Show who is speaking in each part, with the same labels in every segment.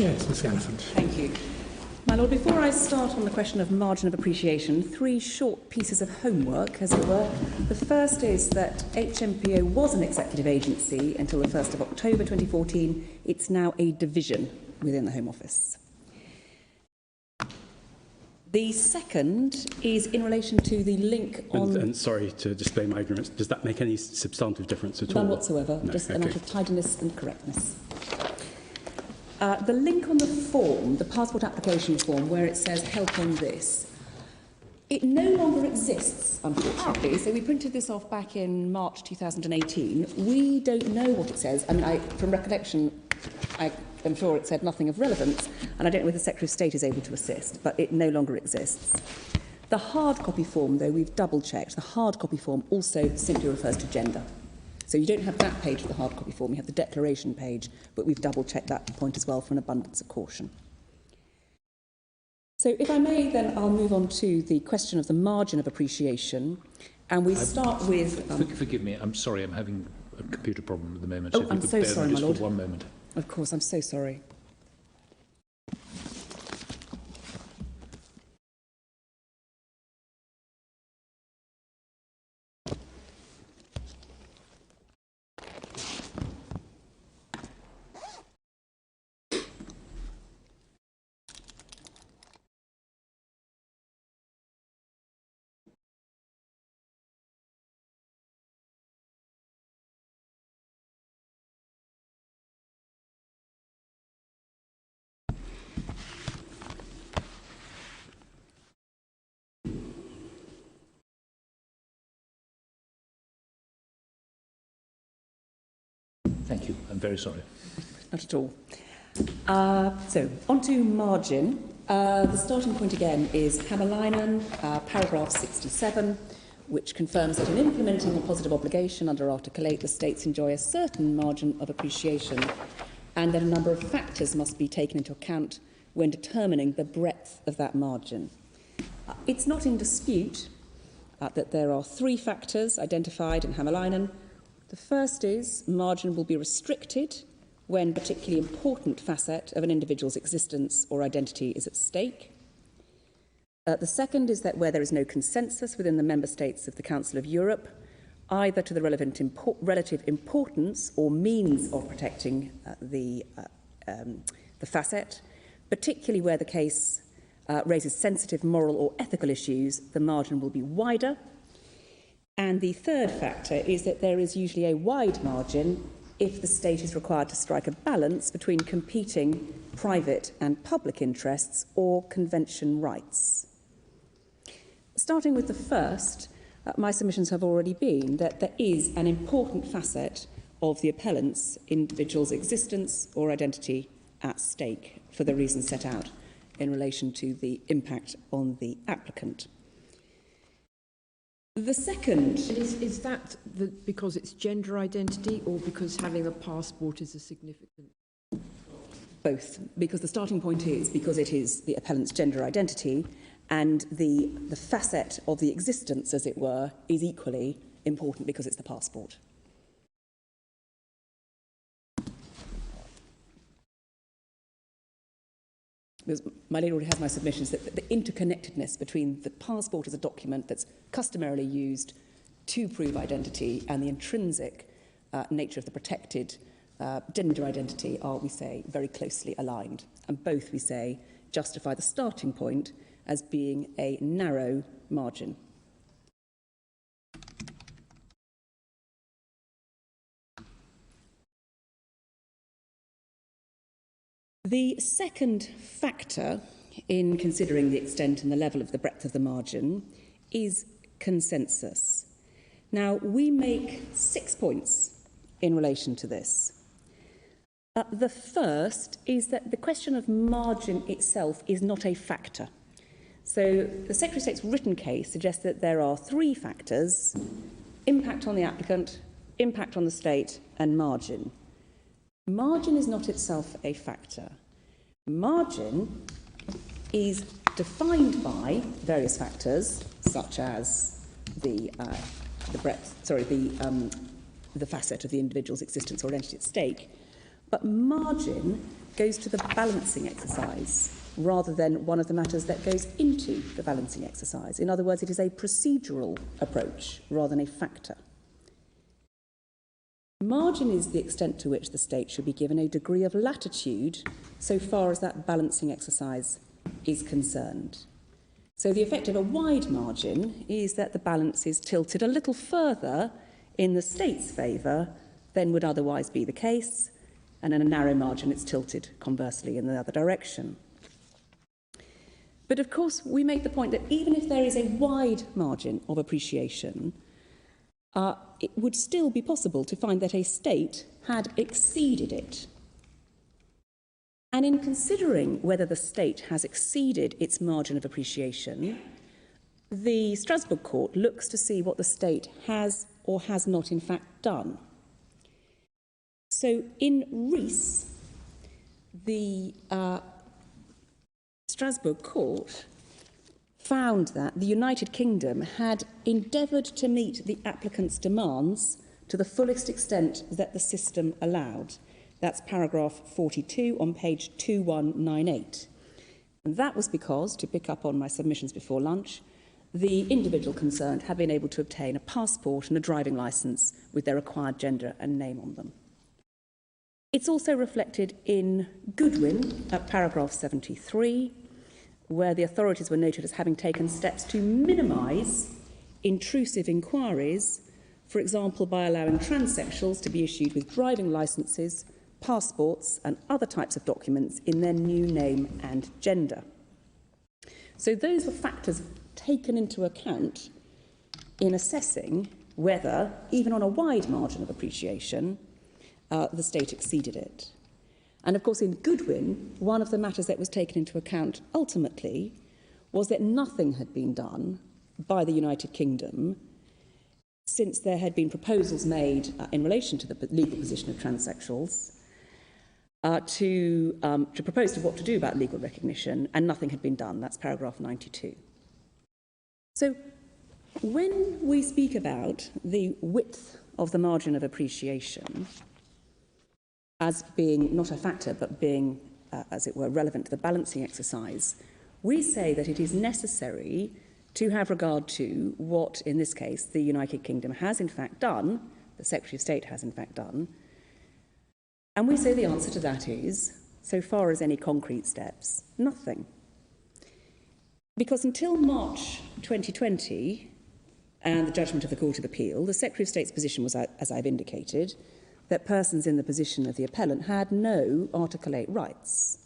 Speaker 1: Yes, Ms Elephant.
Speaker 2: Thank you. My Lord, before I start on the question of margin of appreciation, 3 short pieces of homework, as it were. The first is that HMPO was an executive agency until the 1st of October 2014. It's now a division within the Home Office. The second is in relation to the link on...
Speaker 3: And sorry to display my ignorance, does that make any substantive difference at all?
Speaker 2: None whatsoever,
Speaker 3: no,
Speaker 2: just
Speaker 3: okay.
Speaker 2: a matter of tidiness and correctness. The link on the form, the passport application form, where it says help on this, it no longer exists, unfortunately. So we printed this off back in March 2018. We don't know what it says. I mean, from recollection, I'm sure it said nothing of relevance, and I don't know whether the Secretary of State is able to assist, but it no longer exists. The hard copy form, though, we've double-checked. The hard copy form also simply refers to gender. So you don't have that page of the hard copy form, you have the declaration page, but we've double-checked that point as well for an abundance of caution. So if I may, then I'll move on to the question of the margin of appreciation, and we start with...
Speaker 4: Forgive me, I'm sorry, I'm having a computer problem at the moment.
Speaker 2: Oh, I'm so sorry, my Lord.
Speaker 4: For 1 moment.
Speaker 2: Of course, I'm so sorry.
Speaker 4: Thank you. I'm very sorry.
Speaker 2: Not at all. So, on to margin. The starting point again is Hämäläinen, paragraph 67, which confirms that in implementing a positive obligation under Article 8, the states enjoy a certain margin of appreciation and that a number of factors must be taken into account when determining the breadth of that margin. It's not in dispute that there are 3 factors identified in Hämäläinen. The first is margin will be restricted when a particularly important facet of an individual's existence or identity is at stake. The second is that where there is no consensus within the member states of the Council of Europe, either to the relative importance or means of protecting the facet, particularly where the case raises sensitive moral or ethical issues, the margin will be wider. And the third factor is that there is usually a wide margin if the state is required to strike a balance between competing private and public interests or convention rights. Starting with the first, my submissions have already been that there is an important facet of the appellant's individual's existence or identity at stake for the reasons set out in relation to the impact on the applicant. The second...
Speaker 5: Is that because it's gender identity or because having a passport is a significant...
Speaker 2: Both, because the starting point is because it is the appellant's gender identity and the facet of the existence, as it were, is equally important because it's the passport. Because my lady already has my submissions that the interconnectedness between the passport as a document that's customarily used to prove identity and the intrinsic nature of the protected gender identity are, we say, very closely aligned. And both, we say, justify the starting point as being a narrow margin. The second factor in considering the extent and the level of the breadth of the margin is consensus. Now, we make 6 points in relation to this. The first is that the question of margin itself is not a factor. So the Secretary of State's written case suggests that there are 3 factors: impact on the applicant, impact on the state, and margin. Margin is not itself a factor. Margin is defined by various factors, such as the facet of the individual's existence or identity at stake. But margin goes to the balancing exercise rather than one of the matters that goes into the balancing exercise. In other words, it is a procedural approach rather than a factor. Margin is the extent to which the state should be given a degree of latitude so far as that balancing exercise is concerned. So the effect of a wide margin is that the balance is tilted a little further in the state's favour than would otherwise be the case, and in a narrow margin it's tilted conversely in the other direction. But of course we make the point that even if there is a wide margin of appreciation, it would still be possible to find that a state had exceeded it. And in considering whether the state has exceeded its margin of appreciation, the Strasbourg Court looks to see what the state has or has not in fact done. So in Rees, the Strasbourg Court found that the United Kingdom had endeavoured to meet the applicant's demands to the fullest extent that the system allowed. That's paragraph 42 on page 2198. And that was because, to pick up on my submissions before lunch, the individual concerned had been able to obtain a passport and a driving licence with their required gender and name on them. It's also reflected in Goodwin at paragraph 73, where the authorities were noted as having taken steps to minimise intrusive inquiries, for example, by allowing transsexuals to be issued with driving licences, passports and other types of documents in their new name and gender. So those were factors taken into account in assessing whether, even on a wide margin of appreciation, the state exceeded it. And of course, in Goodwin, one of the matters that was taken into account ultimately was that nothing had been done by the United Kingdom since there had been proposals made in relation to the legal position of transsexuals to propose to what to do about legal recognition, and nothing had been done. That's paragraph 92. So when we speak about the width of the margin of appreciation as being not a factor but being, as it were, relevant to the balancing exercise, we say that it is necessary to have regard to what, in this case, the United Kingdom has in fact done, the Secretary of State has in fact done, and we say the answer to that is, so far as any concrete steps, nothing. Because until March 2020, and the judgment of the Court of Appeal, the Secretary of State's position was, as I've indicated, that persons in the position of the appellant had no Article 8 rights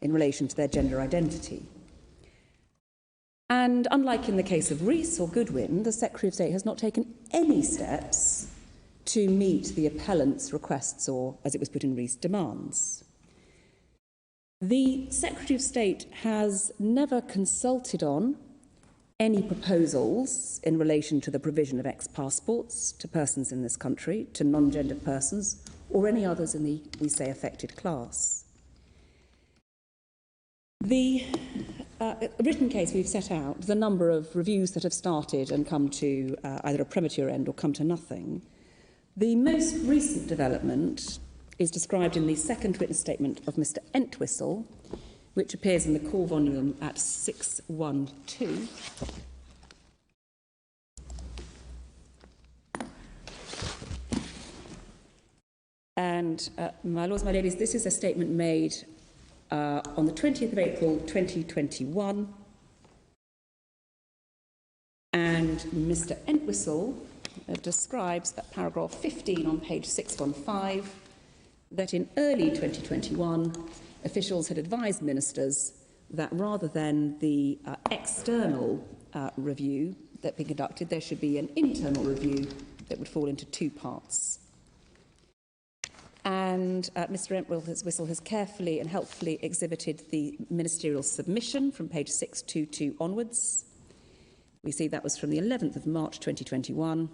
Speaker 2: in relation to their gender identity. And unlike in the case of Rees or Goodwin, the Secretary of State has not taken any steps to meet the appellant's requests or, as it was put in Rees, demands. The Secretary of State has never consulted on any proposals in relation to the provision of ex-passports to persons in this country, to non-gendered persons, or any others in the, we say, affected class. The written case we've set out, the number of reviews that have started and come to either a premature end or come to nothing. The most recent development is described in the second witness statement of Mr. Entwistle, which appears in the core volume at 612. And, my lords, my ladies, this is a statement made on the 20th of April 2021. And Mr. Entwistle describes at paragraph 15 on page 615 that in early 2021, officials had advised ministers that rather than the external review that be conducted, there should be an internal review that would fall into two parts. And Mr. Entwistle has carefully and helpfully exhibited the ministerial submission from page 622 onwards. We see that was from the 11th of March 2021.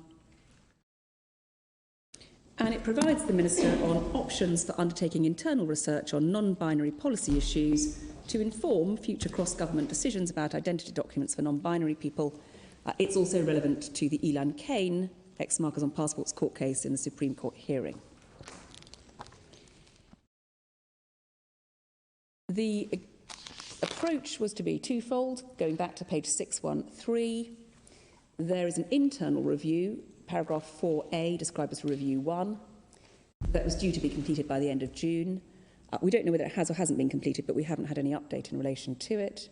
Speaker 2: And it provides the Minister on options for undertaking internal research on non-binary policy issues to inform future cross-government decisions about identity documents for non-binary people. It's also relevant to the Elan-Cane X markers on passports court case in the Supreme Court hearing. The approach was to be twofold, going back to page 613. There is an internal review, paragraph 4A, described as review 1, that was due to be completed by the end of June. We don't know whether it has or hasn't been completed, but we haven't had any update in relation to it.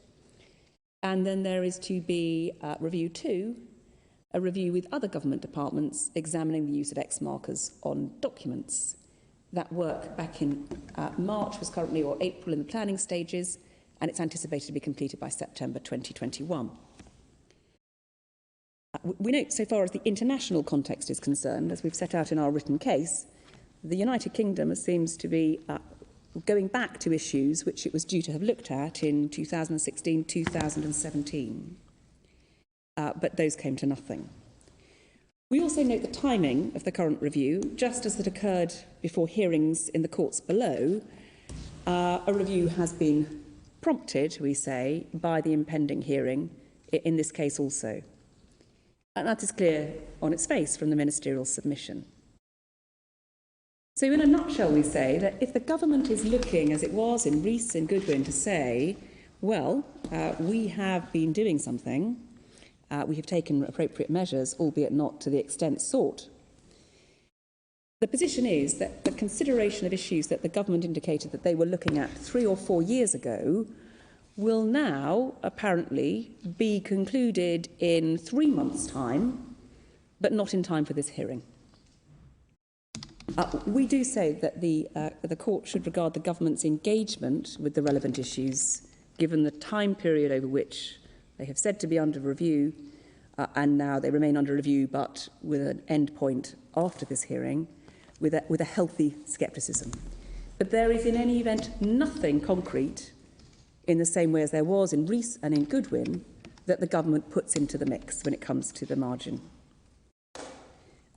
Speaker 2: And then there is to be review 2, a review with other government departments examining the use of X markers on documents. That work back in March was currently, or April, in the planning stages, and it's anticipated to be completed by September 2021. We note, so far as the international context is concerned, as we've set out in our written case, the United Kingdom seems to be going back to issues which it was due to have looked at in 2016-2017. But those came to nothing. We also note the timing of the current review, just as that occurred before hearings in the courts below. A review has been prompted, we say, by the impending hearing, in this case also. And that is clear on its face from the ministerial submission. So in a nutshell, we say that if the government is looking, as it was in Rees and Goodwin, to say, well, we have been doing something, we have taken appropriate measures, albeit not to the extent sought. The position is that the consideration of issues that the government indicated that they were looking at 3 or 4 years ago will now apparently be concluded in 3 months' time, but not in time for this hearing. We do say that the court should regard the government's engagement with the relevant issues, given the time period over which they have said to be under review, and now they remain under review, but with an end point after this hearing, with a healthy scepticism. But there is, in any event, nothing concrete, in the same way as there was in Rees and in Goodwin, that the government puts into the mix when it comes to the margin.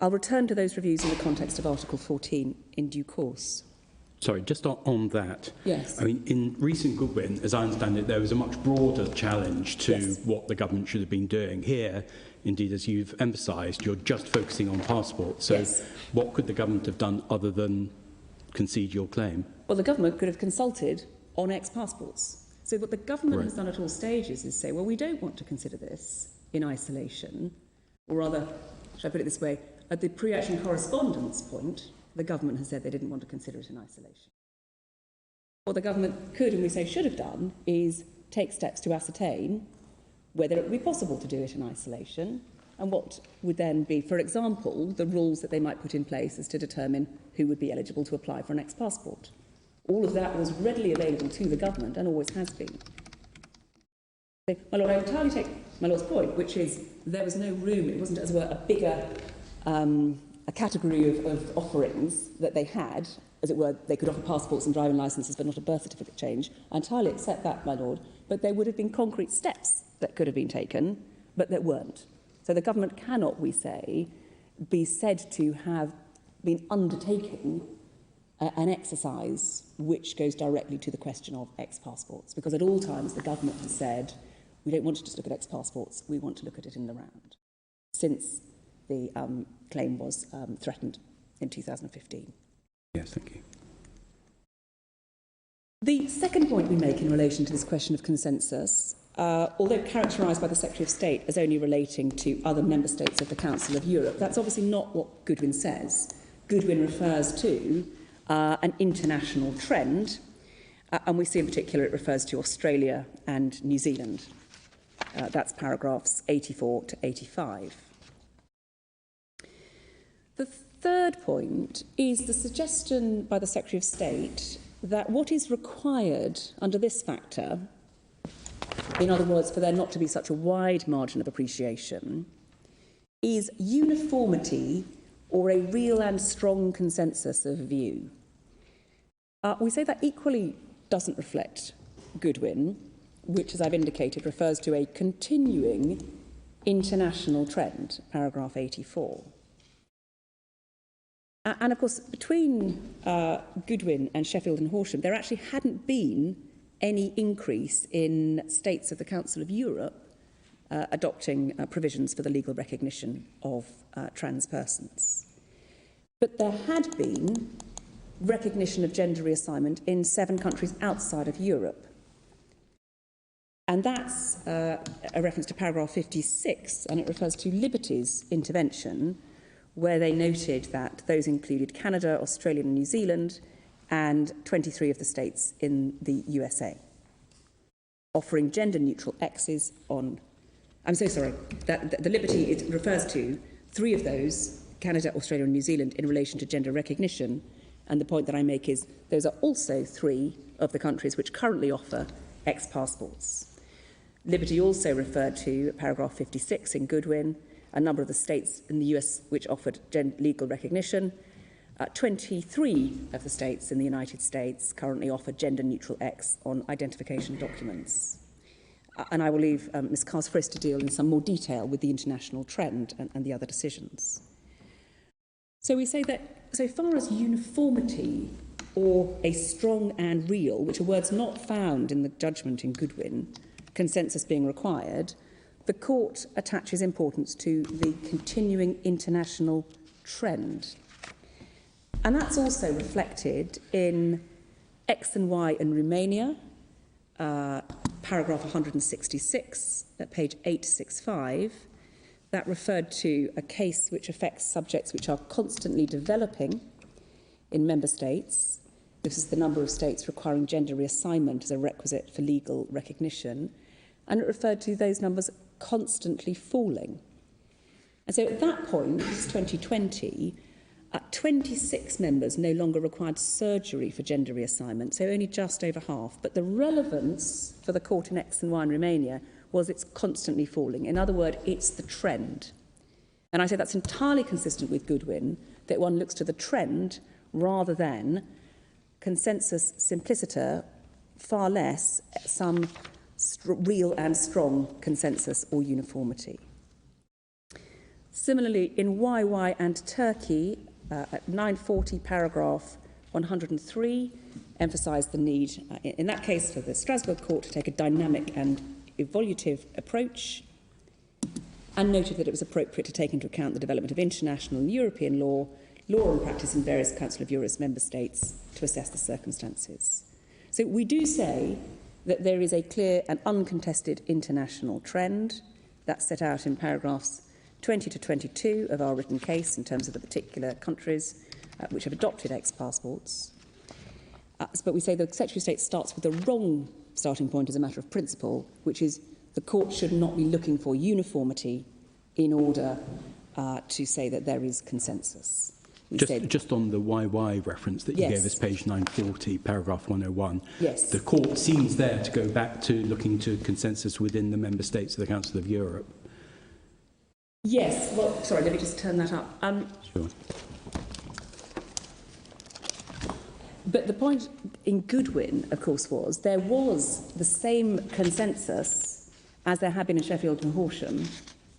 Speaker 2: I'll return to those reviews in the context of Article 14 in due course.
Speaker 3: Sorry, just on that.
Speaker 2: Yes.
Speaker 3: I mean, in recent Goodwin, as I understand it, there was a much broader challenge to what the government should have been doing. Here, indeed, as you've emphasised, you're just focusing on passports. So what could the government have done other than concede your claim? Well,
Speaker 2: the government could have consulted on ex-passports. So what the government has done at all stages is say, well, we don't want to consider this in isolation, or rather, should I put it this way, at the pre-action correspondence point, the government has said they didn't want to consider it in isolation. What the government could, and we say should have done, is take steps to ascertain whether it would be possible to do it in isolation, and what would then be, for example, the rules that they might put in place as to determine who would be eligible to apply for an ex-passport. All of that was readily available to the government and always has been. So, my Lord, I entirely take my Lord's point, which is there was no room, it wasn't, as it were, a bigger a category of offerings that they had, as it were, they could offer passports and driving licences but not a birth certificate change. I entirely accept that, my Lord, but there would have been concrete steps that could have been taken, but that weren't. So the government cannot, we say, be said to have been undertaking an exercise which goes directly to the question of ex-passports, because at all times the government has said, we don't want to just look at ex-passports, we want to look at it in the round, since the claim was threatened in 2015.
Speaker 3: Yes, thank you.
Speaker 2: The second point we make in relation to this question of consensus, although characterised by the Secretary of State as only relating to other member states of the Council of Europe, that's obviously not what Goodwin says. Goodwin refers to an international trend, and we see in particular it refers to Australia and New Zealand. That's paragraphs 84 to 85. The third point is the suggestion by the Secretary of State that what is required under this factor, in other words, for there not to be such a wide margin of appreciation, is uniformity or a real and strong consensus of view. We say that equally doesn't reflect Goodwin, which, as I've indicated, refers to a continuing international trend, paragraph 84. And, of course, between Goodwin and Sheffield and Horsham, there actually hadn't been any increase in states of the Council of Europe adopting provisions for the legal recognition of trans persons. But there had been recognition of gender reassignment in 7 countries outside of Europe. And that's a reference to paragraph 56, and it refers to Liberty's intervention, where they noted that those included Canada, Australia and New Zealand, and 23 of the states in the USA, offering gender-neutral X's on... I'm so sorry, that the Liberty, it refers to 3 of those, Canada, Australia and New Zealand, in relation to gender recognition, and the point that I make is those are also 3 of the countries which currently offer X passports. Liberty also referred to paragraph 56 in Goodwin, a number of the states in the US which offered legal recognition. 23 of the states in the United States currently offer gender-neutral X on identification documents. And I will leave Ms. Cars-Frisk to deal in some more detail with the international trend and the other decisions. So we say that so far as uniformity or a strong and real, which are words not found in the judgment in Goodwin, consensus being required, the court attaches importance to the continuing international trend. And that's also reflected in X and Y in Romania, paragraph 166 at page 865, that referred to a case which affects subjects which are constantly developing in member states. This is the number of states requiring gender reassignment as a requisite for legal recognition. And it referred to those numbers constantly falling. And so at that point, this is 2020, 26 members no longer required surgery for gender reassignment, so only just over half. But the relevance for the court in X and Y in Romania was it's constantly falling. In other words, it's the trend. And I say that's entirely consistent with Goodwin, that one looks to the trend rather than consensus simpliciter, far less some real and strong consensus or uniformity. Similarly, in YY and Turkey, at 940 paragraph 103, emphasised the need, in that case for the Strasbourg court, to take a dynamic and evolutive approach, and noted that it was appropriate to take into account the development of international and European law and practice in various Council of Europe's member states to assess the circumstances. So we do say that there is a clear and uncontested international trend that's set out in paragraphs 20 to 22 of our written case in terms of the particular countries which have adopted X passports. But we say the Secretary of State starts with the wrong starting point as a matter of principle, which is the court should not be looking for uniformity in order to say that there is consensus.
Speaker 3: Just on the YY reference that you gave us, page 940, paragraph 101, the court seems there to go back to looking to consensus within the member states of the Council of Europe.
Speaker 2: Yes, well, sorry, let me just turn that up.
Speaker 3: Sure.
Speaker 2: But the point in Goodwin, of course, was there was the same consensus as there had been in Sheffield and Horsham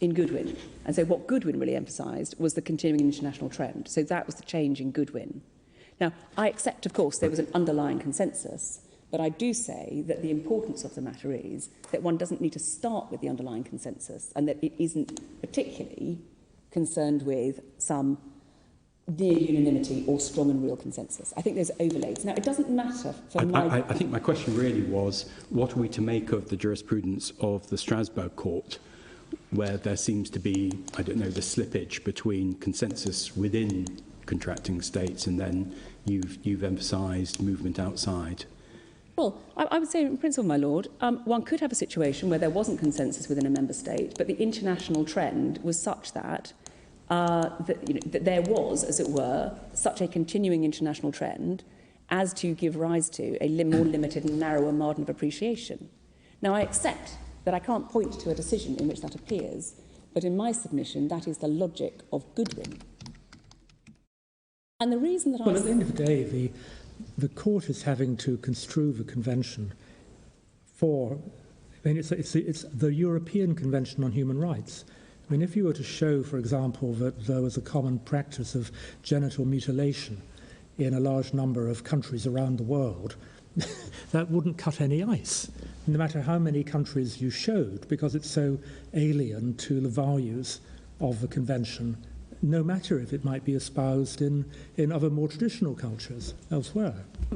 Speaker 2: in Goodwin. And so what Goodwin really emphasised was the continuing international trend. So that was the change in Goodwin. Now, I accept, of course, there was an underlying consensus, but I do say that the importance of the matter is that one doesn't need to start with the underlying consensus and that it isn't particularly concerned with some near unanimity or strong and real consensus. I think there's overlays. Now, it doesn't matter for
Speaker 3: I think my question really was, what are we to make of the jurisprudence of the Strasbourg court, where there seems to be, I don't know, the slippage between consensus within contracting states and then you've emphasised movement outside?
Speaker 2: Well, I would say, in principle, my lord, one could have a situation where there wasn't consensus within a member state, but the international trend was such that, that there was, as it were, such a continuing international trend as to give rise to a more limited and narrower margin of appreciation. Now, I accept that I can't point to a decision in which that appears, but in my submission, that is the logic of Goodwin. And the reason that
Speaker 1: at the end of the day, the court is having to construe the convention for, I mean, it's the European Convention on Human Rights. I mean, if you were to show, for example, that there was a common practice of genital mutilation in a large number of countries around the world, that wouldn't cut any ice, no matter how many countries you showed, because it's so alien to the values of the convention no matter if it might be espoused in other more traditional cultures elsewhere.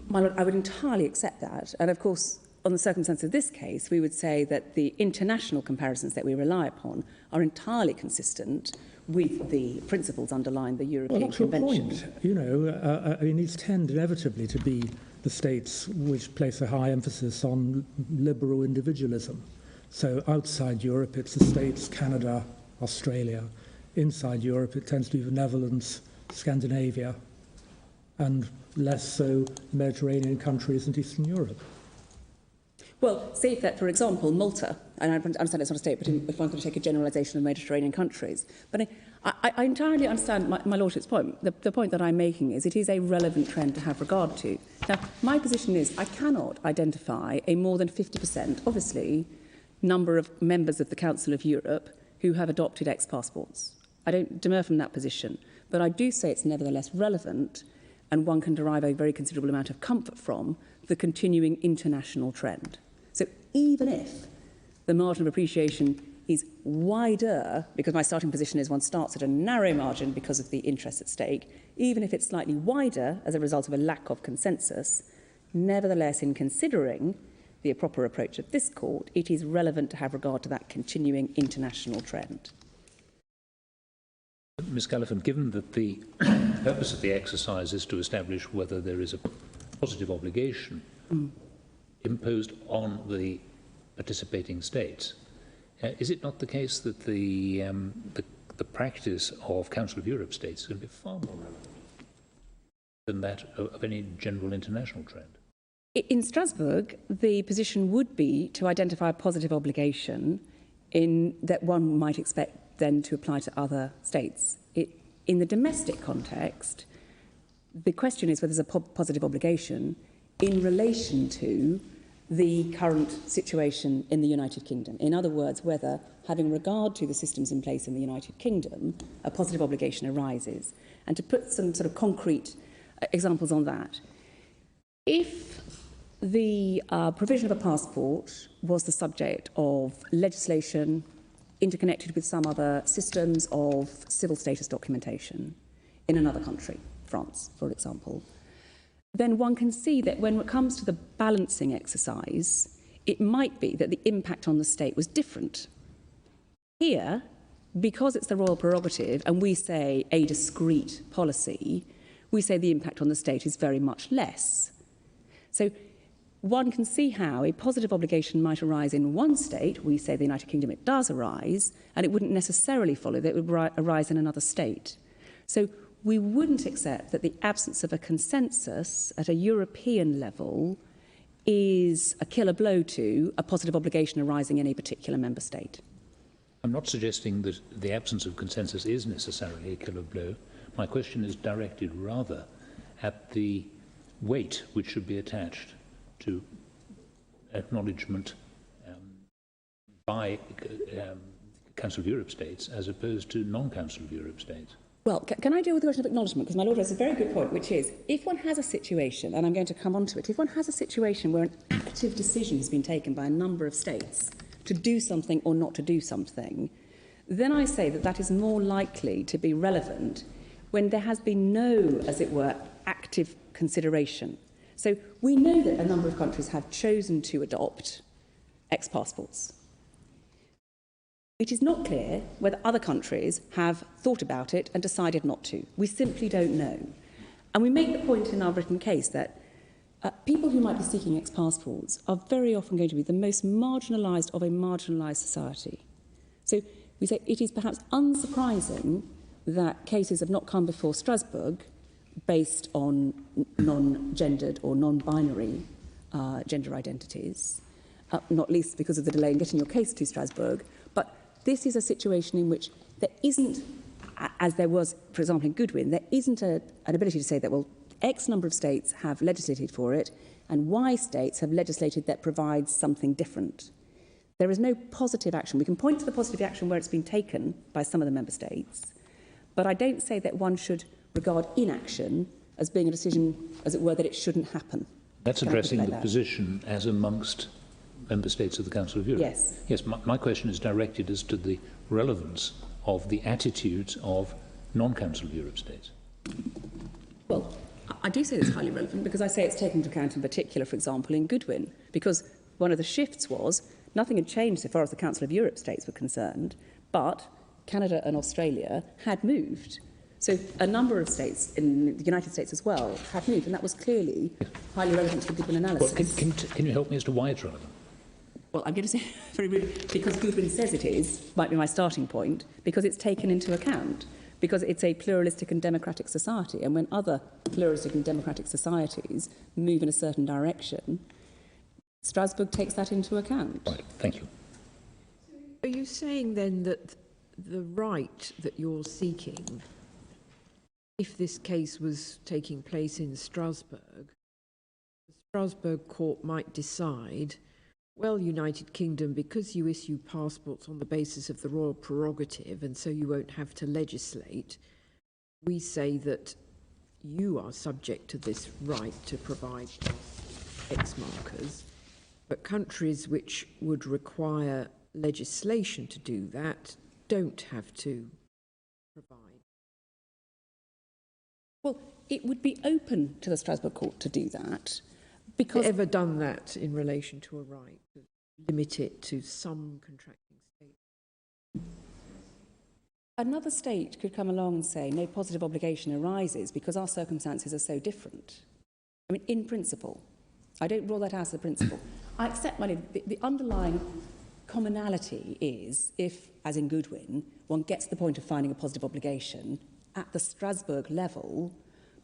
Speaker 2: My Lord, I would entirely accept that. And of course, on the circumstance of this case, we would say that the international comparisons that we rely upon are entirely consistent with the principles underlying the European Convention.
Speaker 1: Well, that's your point. I mean, these tend inevitably to be the states which place a high emphasis on liberal individualism. So outside Europe, it's the states, Canada, Australia. Inside Europe, it tends to be the Netherlands, Scandinavia, and less so Mediterranean countries and Eastern Europe.
Speaker 2: Well, say that, for example, Malta, and I understand it's not a state, but if one's going to take a generalisation of Mediterranean countries, but I entirely understand my Lordship's point. The point that I'm making is it is a relevant trend to have regard to. Now, my position is I cannot identify a more than 50%, obviously, number of members of the Council of Europe who have adopted ex-passports. I don't demur from that position, but I do say it's nevertheless relevant, and one can derive a very considerable amount of comfort from the continuing international trend. So even if the margin of appreciation is wider, because my starting position is one starts at a narrow margin because of the interest at stake, even if it's slightly wider as a result of a lack of consensus, nevertheless, in considering the proper approach of this court, it is relevant to have regard to that continuing international trend.
Speaker 4: Ms. Gallifan, given that the purpose of the exercise is to establish whether there is a positive obligation imposed on the participating states, is it not the case that the practice of Council of Europe states is going to be far more relevant than that of any general international trend?
Speaker 2: In Strasbourg, the position would be to identify a positive obligation in that one might expect then to apply to other states. In the domestic context, the question is whether there's a positive obligation in relation to the current situation in the United Kingdom. In other words, whether, having regard to the systems in place in the United Kingdom, a positive obligation arises. And to put some sort of concrete examples on that, if the provision of a passport was the subject of legislation interconnected with some other systems of civil status documentation in another country, France, for example, then one can see that when it comes to the balancing exercise, it might be that the impact on the state was different. Here, because it's the royal prerogative and we say a discrete policy, we say the impact on the state is very much less. So one can see how a positive obligation might arise in one state, we say the United Kingdom, it does arise, and it wouldn't necessarily follow that it would arise in another state. So we wouldn't accept that the absence of a consensus at a European level is a killer blow to a positive obligation arising in a particular member state.
Speaker 4: I'm not suggesting that the absence of consensus is necessarily a killer blow. My question is directed rather at the weight which should be attached to acknowledgement by Council of Europe states as opposed to non-Council of Europe states.
Speaker 2: Well, can I deal with the question of acknowledgement? Because my Lord has a very good point, which is, if one has a situation, and I'm going to come on to it, if one has a situation where an active decision has been taken by a number of states to do something or not to do something, then I say that that is more likely to be relevant when there has been no, as it were, active consideration. So we know that a number of countries have chosen to adopt ex-passports. It is not clear whether other countries have thought about it and decided not to. We simply don't know. And we make the point in our written case that people who might be seeking ex-passports are very often going to be the most marginalised of a marginalised society. So we say it is perhaps unsurprising that cases have not come before Strasbourg based on non-gendered or non-binary gender identities, not least because of the delay in getting your case to Strasbourg. But this is a situation in which there isn't, as there was, for example, in Goodwin, there isn't an ability to say that, well, X number of states have legislated for it and Y states have legislated that provides something different. There is no positive action. We can point to the positive action where it's been taken by some of the member states, but I don't say that one should regard inaction as being a decision, as it were, that it shouldn't happen.
Speaker 4: That's addressing the position as amongst member states of the Council of Europe.
Speaker 2: Yes.
Speaker 4: Yes, my question is directed as to the relevance of the attitudes of non-Council of Europe states?
Speaker 2: Well, I do say it's highly relevant because I say it's taken into account in particular, for example, in Goodwin, because one of the shifts was nothing had changed so far as the Council of Europe states were concerned, but Canada and Australia had moved. So a number of states in the United States as well had moved, and that was clearly highly relevant to the Goodwin analysis.
Speaker 4: Well, can you help me as to why it's relevant?
Speaker 2: Well, I'm going to say very briefly, because Goodwin says it is, might be my starting point, because it's taken into account, because it's a pluralistic and democratic society, and when other pluralistic and democratic societies move in a certain direction, Strasbourg takes that into account.
Speaker 4: Right, thank you.
Speaker 5: Are you saying then that the right that you're seeking, if this case was taking place in Strasbourg, the Strasbourg court might decide, well, United Kingdom, because you issue passports on the basis of the royal prerogative and so you won't have to legislate, we say that you are subject to this right to provide X markers, but countries which would require legislation to do that don't have to provide.
Speaker 2: Well, it would be open to the Strasbourg court to do that, because...
Speaker 5: Have you ever done that in relation to a right? Limit it to some contracting state?
Speaker 2: Another state could come along and say no positive obligation arises because our circumstances are so different. I mean, in principle. I don't rule that out as a principle. I accept the underlying commonality is if, as in Goodwin, one gets to the point of finding a positive obligation at the Strasbourg level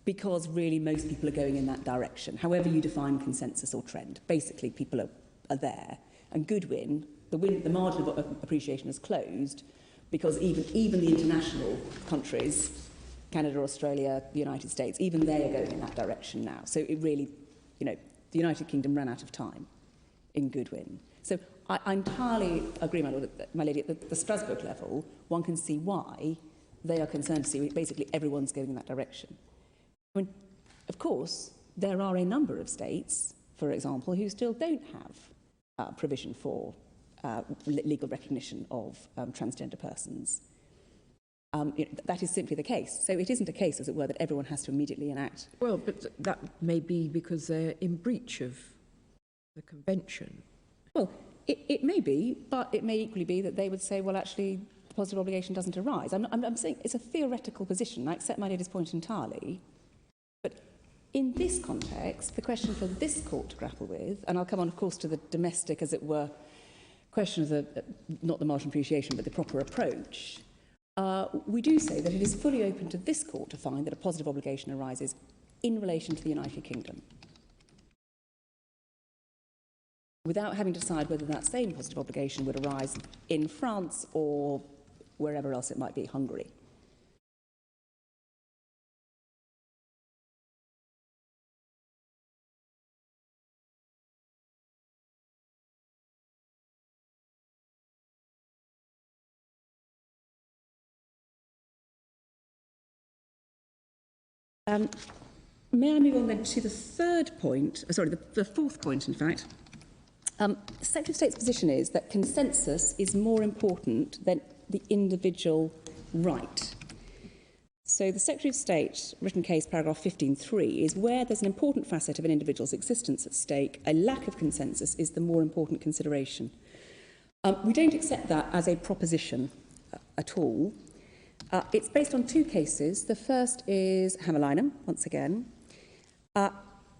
Speaker 2: because really most people are going in that direction, however you define consensus or trend. Basically, people are there. And Goodwin, the margin of appreciation is closed because even the international countries, Canada, Australia, the United States, even they are going in that direction now. So it really, the United Kingdom ran out of time in Goodwin. So I entirely agree, my lady, at the Strasbourg level, one can see why they are concerned to see basically everyone's going in that direction. I mean, of course, there are a number of states, for example, who still don't have provision for legal recognition of transgender persons. That is simply the case. So it isn't a case, as it were, that everyone has to immediately enact.
Speaker 5: Well, but that may be because they're in breach of the convention.
Speaker 2: Well, it may be, but it may equally be that they would say, well, actually, the positive obligation doesn't arise. I'm saying it's a theoretical position. I accept my lady's point entirely. But in this context, the question for this court to grapple with, and I'll come on, of course, to the domestic, as it were, question of not the margin appreciation, but the proper approach, we do say that it is fully open to this court to find that a positive obligation arises in relation to the United Kingdom, without having to decide whether that same positive obligation would arise in France or wherever else it might be, Hungary. May I move on then to the third point, the fourth point, in fact. The Secretary of State's position is that consensus is more important than the individual right. So the Secretary of State, written case paragraph 15.3, is where there's an important facet of an individual's existence at stake, a lack of consensus is the more important consideration. We don't accept that as a proposition at all. It's based on two cases. The first is Hämäläinen, once again.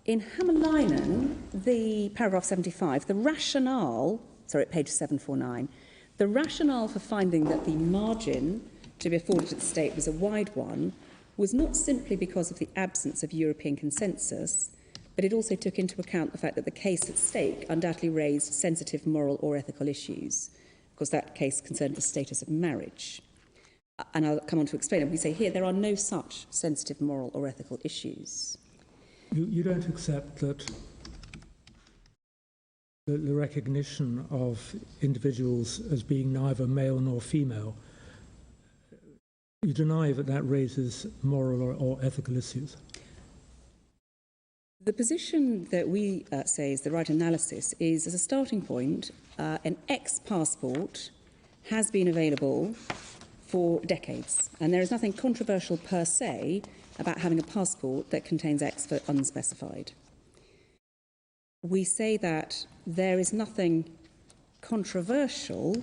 Speaker 2: In Hämäläinen, the paragraph 75, the rationale, at page 749, the rationale for finding that the margin to be afforded to the state was a wide one was not simply because of the absence of European consensus, but it also took into account the fact that the case at stake undoubtedly raised sensitive moral or ethical issues, because that case concerned the status of marriage. And I'll come on to explain it. We say here there are no such sensitive moral or ethical issues.
Speaker 1: You don't accept that the recognition of individuals as being neither male nor female, you deny that that raises moral or ethical issues?
Speaker 2: The position that we say is the right analysis is, as a starting point, an ex-passport has been available for decades, and there is nothing controversial per se about having a passport that contains X for unspecified. We say that there is nothing controversial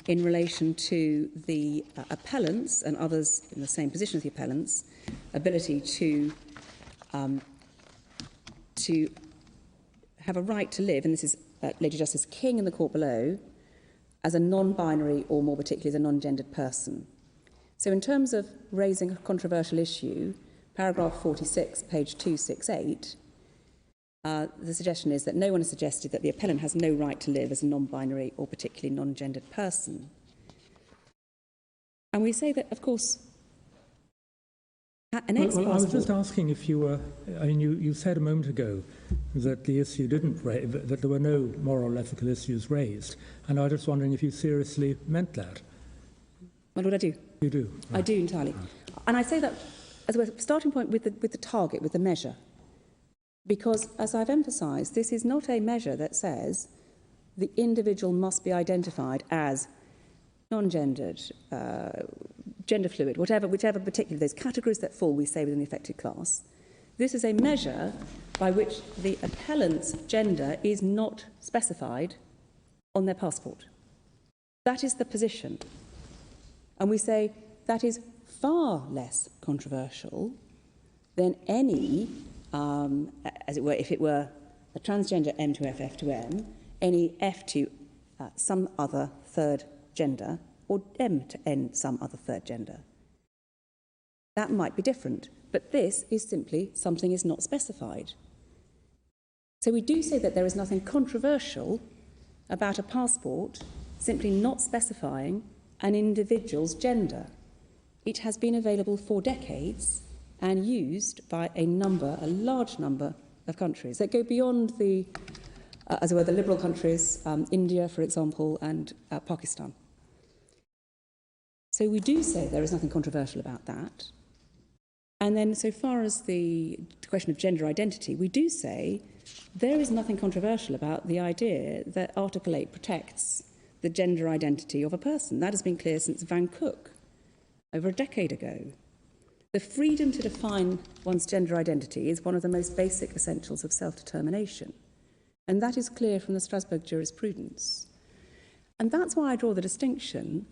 Speaker 2: in relation to the appellants and others in the same position as the appellants' ability to have a right to live, and this is Lady Justice King in the court below, as a non-binary or more particularly as a non-gendered person. So in terms of raising a controversial issue, paragraph 46, page 268, the suggestion is that no one has suggested that the appellant has no right to live as a non-binary or particularly non-gendered person. And we say that, of course, an ex-passport...
Speaker 1: Well, I was just asking if you were... I mean, you said a moment ago that the issue didn't raise, that there were no moral ethical issues raised, and I was just wondering if you seriously meant that.
Speaker 2: My Lord, I do.
Speaker 1: You do? Right.
Speaker 2: I do entirely. Right. And I say that as a starting point with the target, with the measure. Because, as I've emphasised, this is not a measure that says the individual must be identified as non-gendered, gender fluid, whichever particular those categories that fall, we say, within the affected class. This is a measure by which the appellant's gender is not specified on their passport. That is the position. And we say that is far less controversial than any, as it were, if it were a transgender M to F, F to M, any F to some other third gender, or M to N some other third gender. That might be different, but this is simply something is not specified. So we do say that there is nothing controversial about a passport simply not specifying an individual's gender. It has been available for decades and used by a large number of countries that go beyond the, as it were, the liberal countries, India, for example, and Pakistan. So we do say there is nothing controversial about that. And then so far as the question of gender identity, we do say there is nothing controversial about the idea that Article 8 protects the gender identity of a person. That has been clear since Van Cook, over a decade ago. The freedom to define one's gender identity is one of the most basic essentials of self-determination. And that is clear from the Strasbourg jurisprudence. And that's why I draw the distinction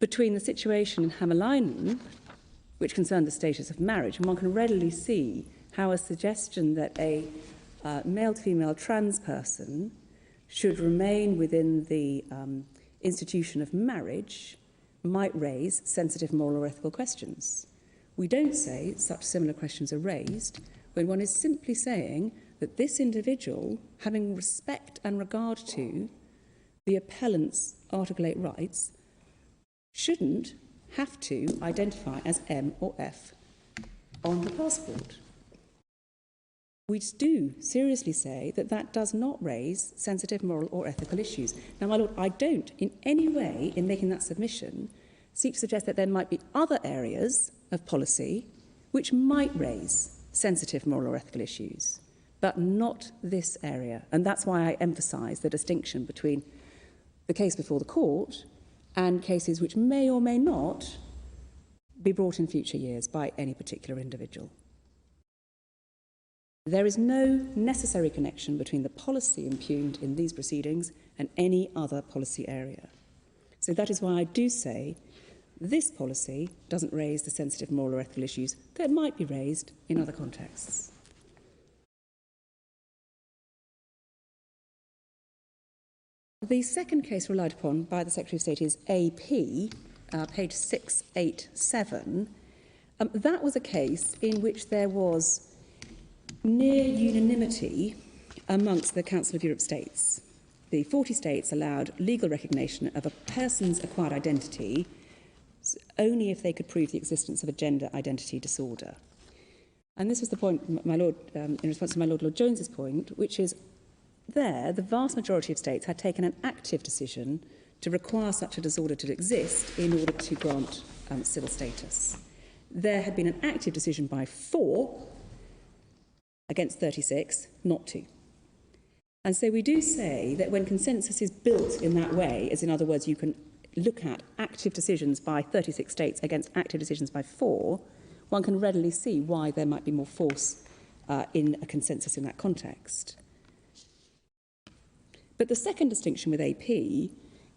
Speaker 2: between the situation in Hämäläinen, which concerned the status of marriage, and one can readily see how a suggestion that a male-to-female trans person should remain within the institution of marriage might raise sensitive moral or ethical questions. We don't say such similar questions are raised when one is simply saying that this individual, having respect and regard to the appellant's Article 8 rights, shouldn't have to identify as M or F on the passport. We do seriously say that that does not raise sensitive moral or ethical issues. Now, my Lord, I don't in any way, in making that submission, seek to suggest that there might be other areas of policy which might raise sensitive moral or ethical issues, but not this area. And that's why I emphasise the distinction between the case before the court and cases which may or may not be brought in future years by any particular individual. There is no necessary connection between the policy impugned in these proceedings and any other policy area. So that is why I do say this policy doesn't raise the sensitive moral or ethical issues that might be raised in other contexts. The second case relied upon by the Secretary of State is AP, page 687. That was a case in which there was near unanimity amongst the Council of Europe states. The 40 states allowed legal recognition of a person's acquired identity only if they could prove the existence of a gender identity disorder. And this was the point, my Lord, in response to my Lord Jones's point, which is there, the vast majority of states had taken an active decision to require such a disorder to exist in order to grant civil status. There had been an active decision by 4 against 36 not to. And so we do say that when consensus is built in that way, as in other words, you can look at active decisions by 36 states against active decisions by 4, one can readily see why there might be more force in a consensus in that context. But the second distinction with AP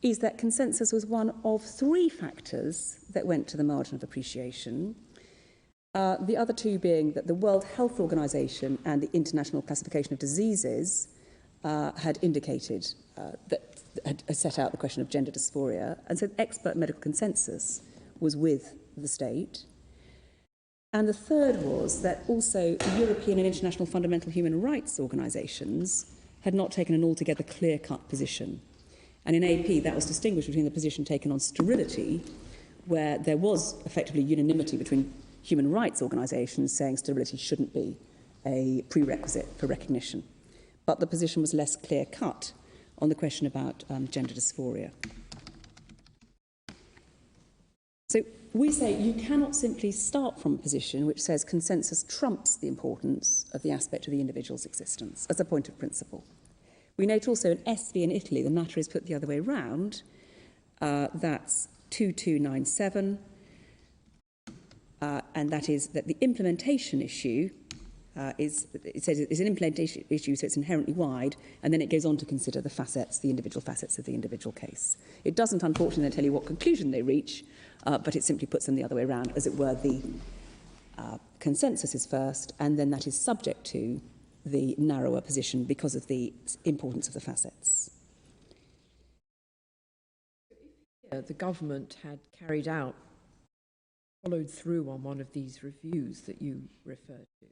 Speaker 2: is that consensus was one of 3 factors that went to the margin of appreciation, the other 2 being that the World Health Organization and the International Classification of Diseases had indicated that had set out the question of gender dysphoria, and so expert medical consensus was with the state. And the third was that also the European and international fundamental human rights organisations had not taken an altogether clear-cut position. And in AP, that was distinguished between the position taken on sterility, where there was effectively unanimity between human rights organisations saying sterility shouldn't be a prerequisite for recognition. But the position was less clear-cut on the question about gender dysphoria. So we say you cannot simply start from a position which says consensus trumps the importance of the aspect of the individual's existence as a point of principle. We note also in SV in Italy, the matter is put the other way round. That's 2297, and that is that the implementation issue is an implementation issue, so it's inherently wide, and then it goes on to consider the facets, the individual facets of the individual case. It doesn't, unfortunately, tell you what conclusion they reach, but it simply puts them the other way around, as it were. The consensus is first, and then that is subject to the narrower position because of the importance of the facets.
Speaker 5: The government had followed through on one of these reviews that you referred to,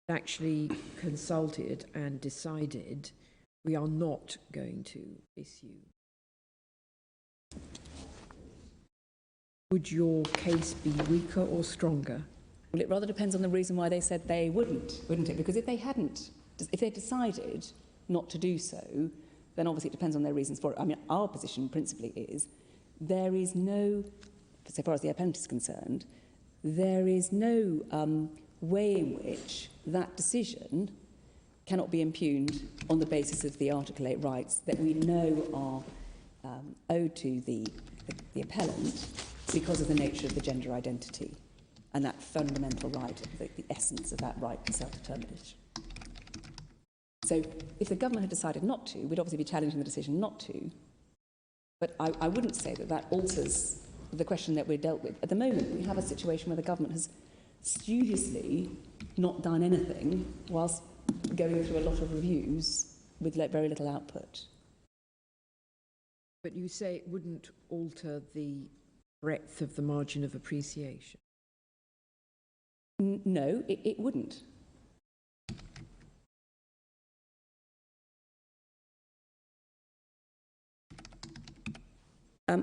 Speaker 5: actually consulted and decided we are not going to issue. Would your case be weaker or stronger?
Speaker 2: Well, it rather depends on the reason why they said they wouldn't it? Because if they decided not to do so, then obviously it depends on their reasons for it. I mean, our position principally is there is no, so far as the appellant is concerned, there is no way in which that decision cannot be impugned on the basis of the Article 8 rights that we know are owed to the appellant because of the nature of the gender identity and that fundamental right, the essence of that right to self-determination. So if the government had decided not to, we'd obviously be challenging the decision not to, but I wouldn't say that that alters the question that we're dealt with. At the moment, we have a situation where the government has studiously not done anything whilst going through a lot of reviews with very little output.
Speaker 5: But you say it wouldn't alter the breadth of the margin of appreciation?
Speaker 2: No, it wouldn't.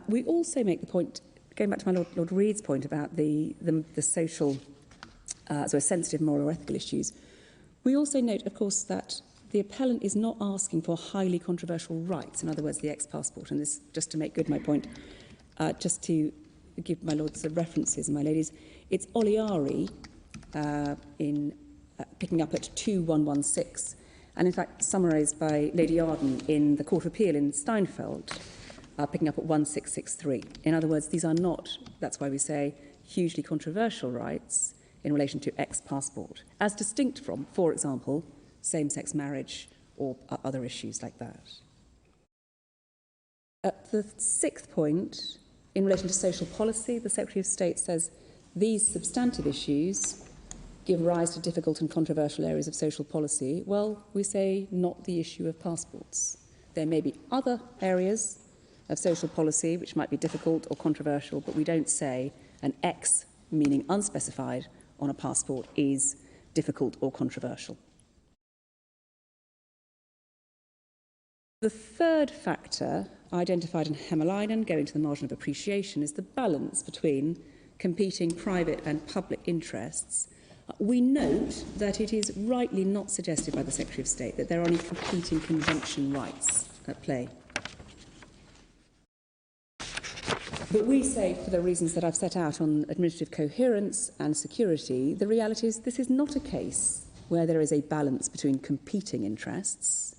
Speaker 2: We also make the point, going back to my Lord Reed's point about the social, so sensitive moral or ethical issues, we also note, of course, that the appellant is not asking for highly controversial rights, in other words, the ex-passport. And this, just to make good my point, just to give my lords the references and my ladies, it's Oliari in picking up at 2116, and in fact summarised by Lady Arden in the Court of Appeal in Steinfeld, picking up at 1663. In other words, these are not, that's why we say, hugely controversial rights in relation to ex-passport, as distinct from, for example, same-sex marriage or other issues like that. The 6th point, in relation to social policy, the Secretary of State says these substantive issues give rise to difficult and controversial areas of social policy. Well, we say not the issue of passports. There may be other areas of social policy which might be difficult or controversial, but we don't say an X, meaning unspecified, on a passport is difficult or controversial. The third factor identified in Hämäläinen, going to the margin of appreciation, is the balance between competing private and public interests. We note that it is rightly not suggested by the Secretary of State that there are any competing conjunction rights at play. But we say, for the reasons that I've set out on administrative coherence and security, the reality is this is not a case where there is a balance between competing interests.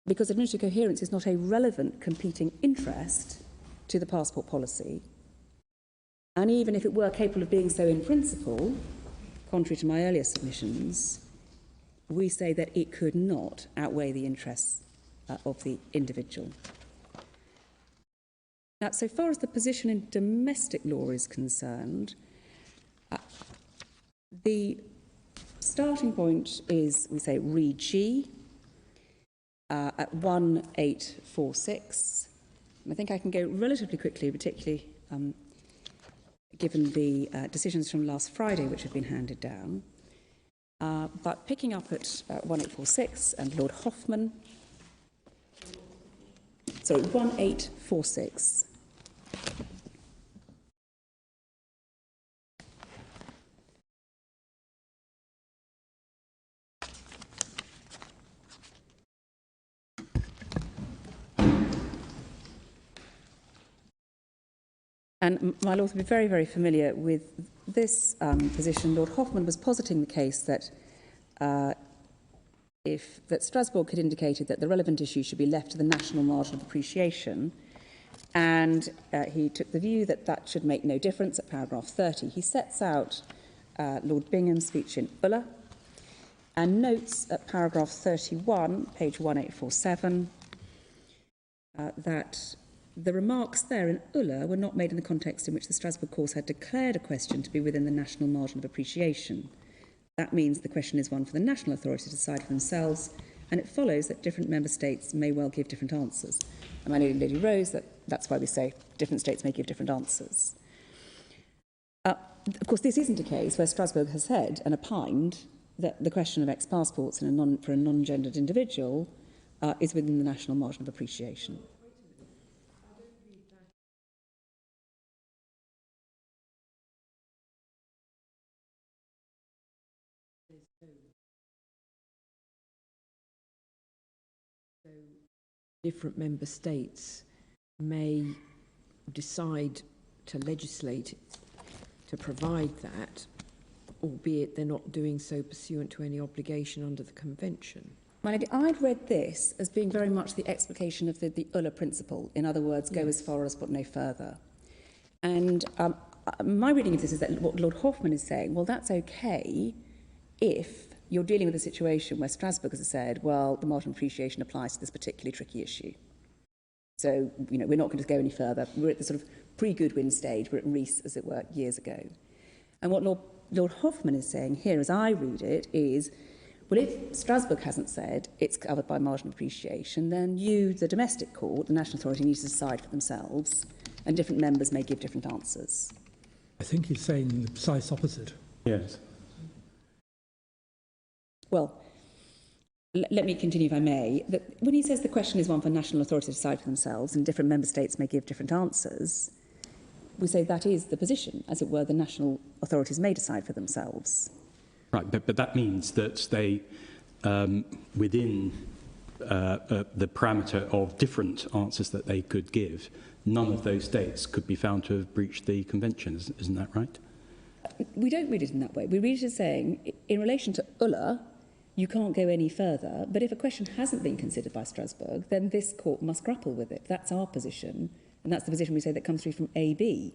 Speaker 2: because administrative coherence is not a relevant competing interest to the passport policy, and even if it were capable of being so in principle, contrary to my earlier submissions, we say that it could not outweigh the interests of the individual. Now, so far as the position in domestic law is concerned, the starting point is, we say, Re G at 1846. I think I can go relatively quickly, particularly given the decisions from last Friday which have been handed down. But picking up at 1846 and Lord Hoffman, sorry, 1846. And my Lord will be very, very familiar with this position. Lord Hoffman was positing the case that that Strasbourg had indicated that the relevant issue should be left to the national margin of appreciation, and he took the view that that should make no difference at paragraph 30. He sets out Lord Bingham's speech in Uller and notes at paragraph 31, page 1847, that the remarks there in Uller were not made in the context in which the Strasbourg courts had declared a question to be within the national margin of appreciation. That means the question is one for the national authority to decide for themselves, and it follows that different member states may well give different answers. And my Lady Rose, that's why we say different states may give different answers. Of course, this isn't a case where Strasbourg has said and opined that the question of ex-passports for a non-gendered individual is within the national margin of appreciation.
Speaker 5: So different member states may decide to legislate to provide that, albeit they're not doing so pursuant to any obligation under the Convention.
Speaker 2: My Lady, I'd read this as being very much the explication of the Uller principle. In other words, go as far as but no further. And my reading of this is that what Lord Hoffman is saying, well, that's okay if you're dealing with a situation where Strasbourg has said, well, the margin of appreciation applies to this particularly tricky issue. So, you know, we're not going to go any further. We're at the sort of pre-Goodwin stage. We're at Rees, as it were, years ago. And what Lord Hoffman is saying here, as I read it, is, well, if Strasbourg hasn't said it's covered by margin of appreciation, then you, the domestic court, the national authority, needs to decide for themselves, and different members may give different answers.
Speaker 1: I think he's saying the precise opposite.
Speaker 3: Yes.
Speaker 2: Well, let me continue, if I may. That when he says the question is one for national authorities to decide for themselves and different member states may give different answers, we say that is the position. As it were, the national authorities may decide for themselves.
Speaker 3: Right, but that means that they, within the parameter of different answers that they could give, none of those states could be found to have breached the convention. Isn't that right?
Speaker 2: We don't read it in that way. We read it as saying, in relation to Uller, you can't go any further, but if a question hasn't been considered by Strasbourg, then this court must grapple with it. That's our position, and that's the position we say that comes through from AB,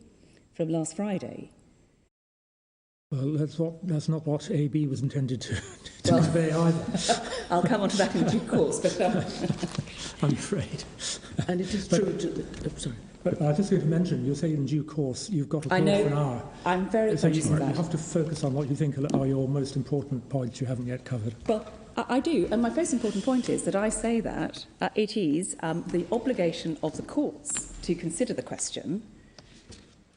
Speaker 2: from last Friday.
Speaker 1: Well, that's not what AB was intended to convey either.
Speaker 2: I'll come on to that in due course, but
Speaker 1: I'm afraid.
Speaker 5: And it is true to the... sorry.
Speaker 1: But I was just going to mention, you're saying in due course, you've got a call for an hour.
Speaker 2: I'm very
Speaker 1: So
Speaker 2: conscious of that.
Speaker 1: You have to focus on what you think are your most important points you haven't yet covered.
Speaker 2: Well, I do, and my most important point is that I say that it is the obligation of the courts to consider the question,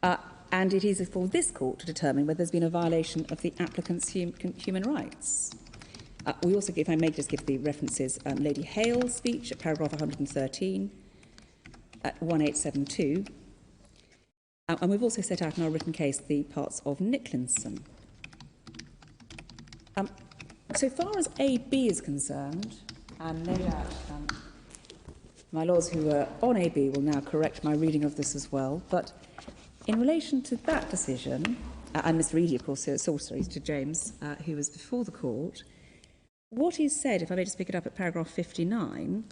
Speaker 2: and it is for this court to determine whether there's been a violation of the applicant's human rights. We also, if I may just give the references, Lady Hale's speech at paragraph 113, at 1872, and we've also set out in our written case the parts of Nicklinson. So far as AB is concerned, and no doubt my lords who were on AB will now correct my reading of this as well, but in relation to that decision, and Mr. Eady, of course, sorry, to James, who was before the court, what is said, if I may just pick it up at paragraph 59,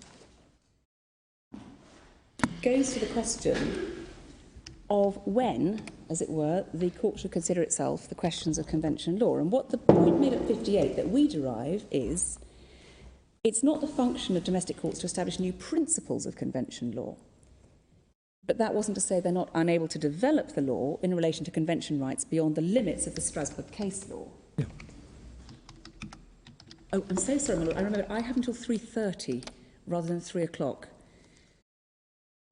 Speaker 2: goes to the question of when, as it were, the court should consider itself the questions of convention law. And what the point made at 58 that we derive is it's not the function of domestic courts to establish new principles of convention law. But that wasn't to say they're not unable to develop the law in relation to convention rights beyond the limits of the Strasbourg case law.
Speaker 1: Yeah.
Speaker 2: Oh, I'm so sorry, my lord. I remember I have until 3:30 rather than 3 o'clock,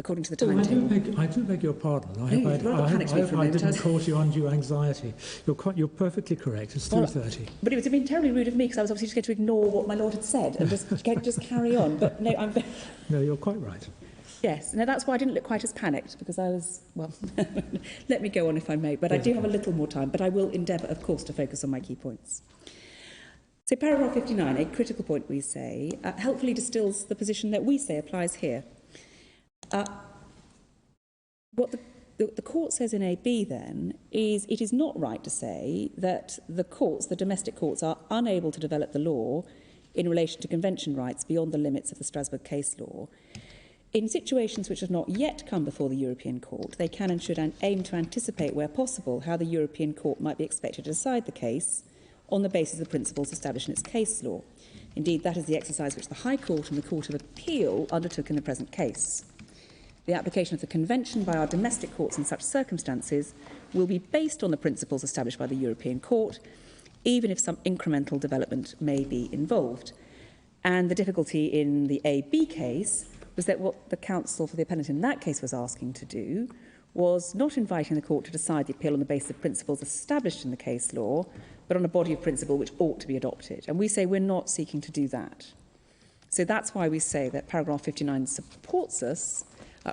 Speaker 2: according to the timetable.
Speaker 1: I do beg your pardon. I didn't cause you undue anxiety. You're perfectly correct. It's 3:30.
Speaker 2: But it would have been terribly rude of me because I was obviously just going to ignore what my lord had said and just carry on. But no,
Speaker 1: No, you're quite right.
Speaker 2: Yes, no, that's why I didn't look quite as panicked, because I was, well, let me go on if I may, but I do have a little more time, but I will endeavour, of course, to focus on my key points. So paragraph 59, a critical point, we say, helpfully distills the position that we say applies here. What the court says in AB, then, is it is not right to say that the courts, the domestic courts, are unable to develop the law in relation to convention rights beyond the limits of the Strasbourg case law. In situations which have not yet come before the European Court, they can and should aim to anticipate, where possible, how the European Court might be expected to decide the case on the basis of the principles established in its case law. Indeed, that is the exercise which the High Court and the Court of Appeal undertook in the present case. The application of the Convention by our domestic courts in such circumstances will be based on the principles established by the European Court, even if some incremental development may be involved. And the difficulty in the AB case was that what the counsel for the appellant in that case was asking to do was not inviting the court to decide the appeal on the basis of principles established in the case law, but on a body of principle which ought to be adopted. And we say we're not seeking to do that. So that's why we say that paragraph 59 supports us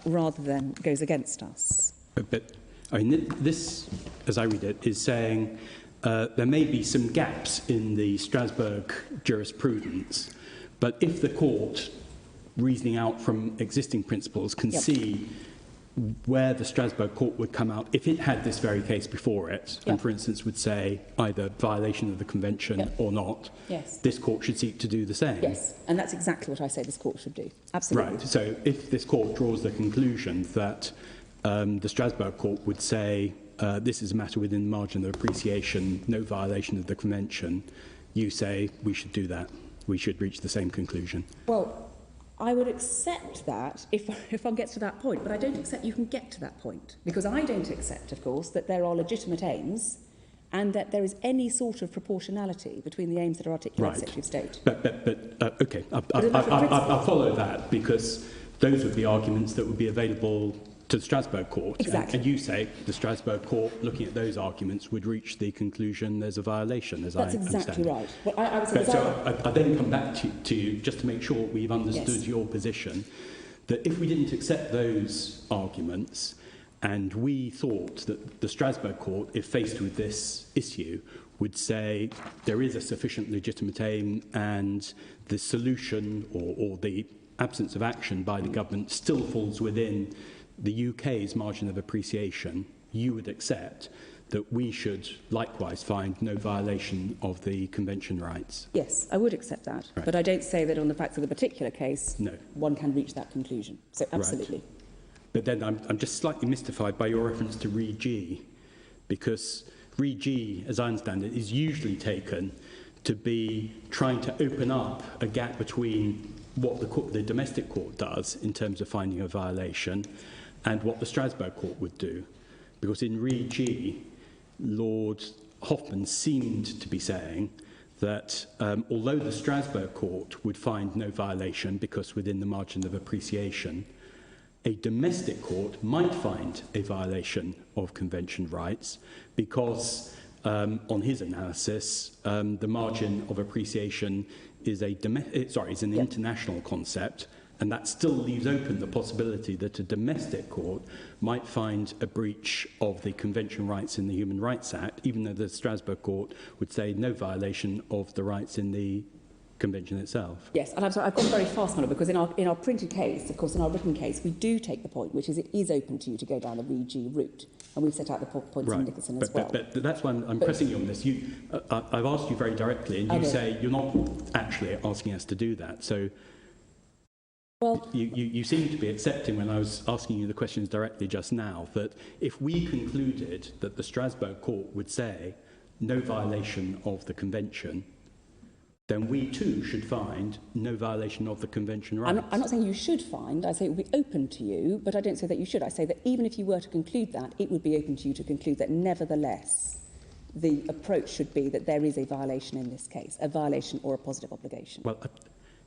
Speaker 2: rather than goes against us.
Speaker 3: But I mean, this, as I read it, is saying there may be some gaps in the Strasbourg jurisprudence, but if the court, reasoning out from existing principles, can see where the Strasbourg court would come out if it had this very case before it, and for instance would say either violation of the convention or not, this court should seek to do the same.
Speaker 2: Yes, and that's exactly what I say this court should do. Absolutely.
Speaker 3: Right, so if this court draws the conclusion that the Strasbourg court would say this is a matter within the margin of appreciation, no violation of the convention, you say we should do that. We should reach the same conclusion.
Speaker 2: Well, I would accept that if one gets to that point, but I don't accept you can get to that point, because I don't accept, of course, that there are legitimate aims and that there is any sort of proportionality between the aims that are articulated in the Secretary of State.
Speaker 3: But okay, I'll follow that, because those would be arguments that would be available to the Strasbourg court.
Speaker 2: Exactly.
Speaker 3: And you say the Strasbourg court, looking at those arguments, would reach the conclusion there's a violation, as
Speaker 2: That's
Speaker 3: I understand.
Speaker 2: exactly right. Well, I would say
Speaker 3: so I then come back to you, just to make sure we've understood your position, that if we didn't accept those arguments, and we thought that the Strasbourg court, if faced with this issue, would say there is a sufficient legitimate aim and the solution or the absence of action by the government still falls within the UK's margin of appreciation, you would accept that we should likewise find no violation of the convention rights?
Speaker 2: Yes, I would accept that. Right. But I don't say that on the facts of the particular case, one can reach that conclusion. So absolutely.
Speaker 3: Right. But then I'm just slightly mystified by your reference to Re G, because Re G, as I understand it, is usually taken to be trying to open up a gap between what the domestic court does in terms of finding a violation and what the Strasbourg court would do. Because in Re G, Lord Hoffman seemed to be saying that although the Strasbourg court would find no violation because within the margin of appreciation, a domestic court might find a violation of convention rights because, on his analysis, the margin of appreciation is an international concept, and that still leaves open the possibility that a domestic court might find a breach of the convention rights in the Human Rights Act, even though the Strasbourg court would say no violation of the rights in the convention itself.
Speaker 2: Yes, and I'm sorry, I've gone very fast on it, because in our printed case, of course, in our written case, we do take the point, which is it is open to you to go down the Re G route, and we've set out the points in Nicholson as well.
Speaker 3: But that's why I'm pressing you on this. I've asked you very directly, and you say you're not actually asking us to do that. So
Speaker 2: Well,
Speaker 3: you seem to be accepting, when I was asking you the questions directly just now, that if we concluded that the Strasbourg court would say no violation of the convention, then we too should find no violation of the convention rights.
Speaker 2: I'm not saying you should find, I say it would be open to you, but I don't say that you should. I say that even if you were to conclude that, it would be open to you to conclude that nevertheless the approach should be that there is a violation in this case, a violation or a positive obligation.
Speaker 3: Well,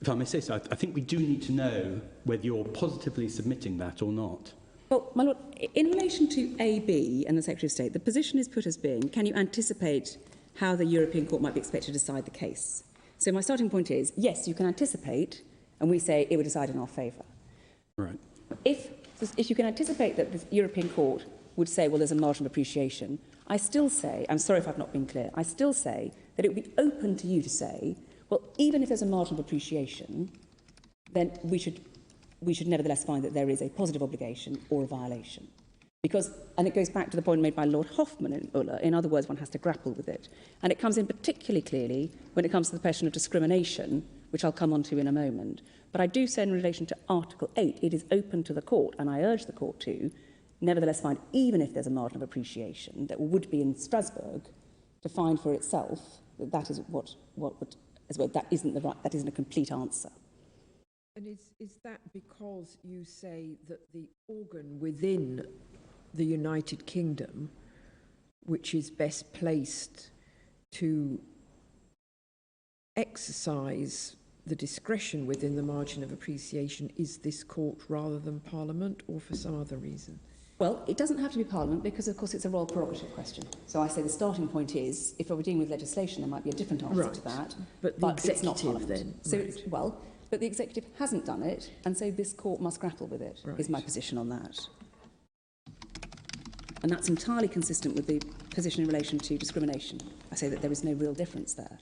Speaker 3: if I may say so, I think we do need to know whether you're positively submitting that or not.
Speaker 2: Well, my Lord, in relation to AB and the Secretary of State, the position is put as being, can you anticipate how the European Court might be expected to decide the case? So my starting point is, yes, you can anticipate, and we say it would decide in our favour.
Speaker 3: Right.
Speaker 2: If you can anticipate that the European Court would say, well, there's a margin of appreciation, I still say, I'm sorry if I've not been clear, I still say that it would be open to you to say, well, even if there's a margin of appreciation, then we should nevertheless find that there is a positive obligation or a violation. Because, and it goes back to the point made by Lord Hoffman and Uller, in other words, one has to grapple with it. And it comes in particularly clearly when it comes to the question of discrimination, which I'll come on to in a moment. But I do say in relation to Article 8, it is open to the court, and I urge the court to, nevertheless find, even if there's a margin of appreciation that would be in Strasbourg, to find for itself that that is what would, as well, that isn't a complete answer.
Speaker 5: And is that because you say that the organ within the United Kingdom, which is best placed to exercise the discretion within the margin of appreciation, is this court rather than Parliament, or for some other reason?
Speaker 2: Well, it doesn't have to be Parliament because, of course, it's a royal prerogative question. So I say the starting point is, if we're dealing with legislation, there might be a different answer to that.
Speaker 5: But the
Speaker 2: it's not
Speaker 5: executive
Speaker 2: Parliament.
Speaker 5: then?
Speaker 2: So
Speaker 5: Right.
Speaker 2: but the executive hasn't done it, and so this court must grapple with it, is my position on that. And that's entirely consistent with the position in relation to discrimination. I say that there is no real difference there.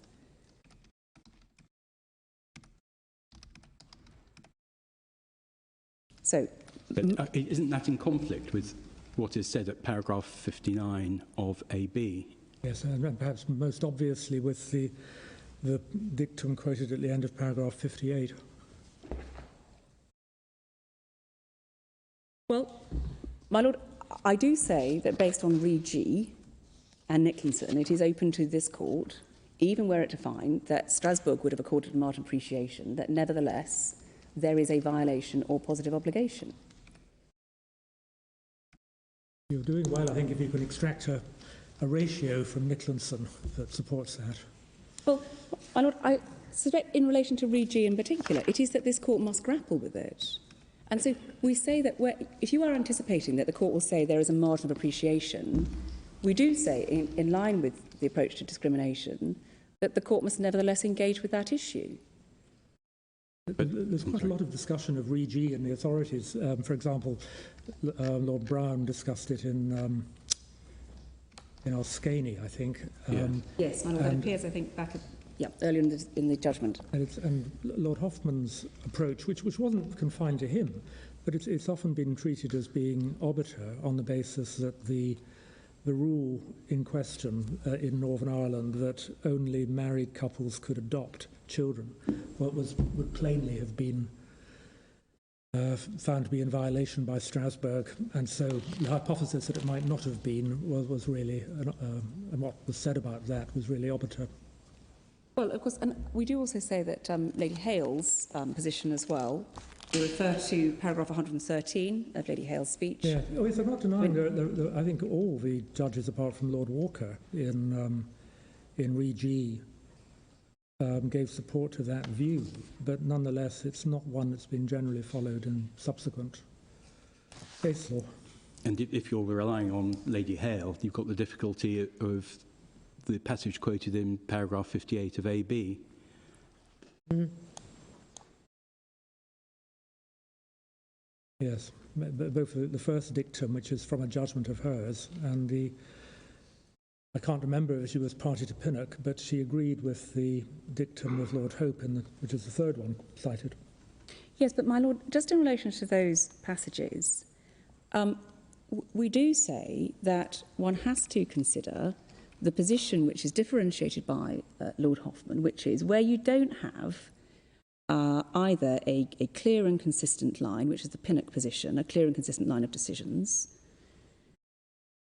Speaker 2: So,
Speaker 3: But isn't that in conflict with what is said at paragraph 59 of AB?
Speaker 1: Yes, and perhaps most obviously with the dictum quoted at the end of paragraph 58.
Speaker 2: well, my Lord, I do say that based on Re G and Nicholson, it is open to this court, even were it to find that Strasbourg would have accorded margin of appreciation, that nevertheless there is a violation or positive obligation.
Speaker 1: You're doing well, I think, if you can extract a ratio from Nicholson that supports that.
Speaker 2: Well, my Lord, I suspect in relation to Re G in particular, it is that this court must grapple with it. And so we say that if you are anticipating that the court will say there is a margin of appreciation, we do say, in line with the approach to discrimination, that the court must nevertheless engage with that issue.
Speaker 1: There's quite a lot of discussion of Re G in the authorities. For example, Lord Brown discussed it in Elan-Cane, I think.
Speaker 2: Yes, my Lord, that appears, I think, back earlier in the judgment.
Speaker 1: And Lord Hoffman's approach, which wasn't confined to him, but it's often been treated as being obiter on the basis that the rule in question in Northern Ireland that only married couples could adopt children, would plainly have been found to be in violation by Strasbourg, and so the hypothesis that it might not have been was really, and what was said about that was really obiter.
Speaker 2: Well, of course, and we do also say that Lady Hale's position as well. We refer to paragraph 113 of Lady Hale's speech.
Speaker 1: Yeah, oh, yes, I'm not denying. I think all the judges, apart from Lord Walker, in Re G, gave support to that view, but nonetheless, it's not one that's been generally followed in subsequent case law.
Speaker 3: And if you're relying on Lady Hale, you've got the difficulty of the passage quoted in paragraph 58 of AB.
Speaker 1: Mm-hmm. Yes, both the first dictum, which is from a judgment of hers, and I can't remember if she was party to Pinnock, but she agreed with the dictum of Lord Hope, which is the third one cited.
Speaker 2: Yes, but my Lord, just in relation to those passages, we do say that one has to consider the position which is differentiated by Lord Hoffman, which is where you don't have either a clear and consistent line, which is the Pinnock position, a clear and consistent line of decisions,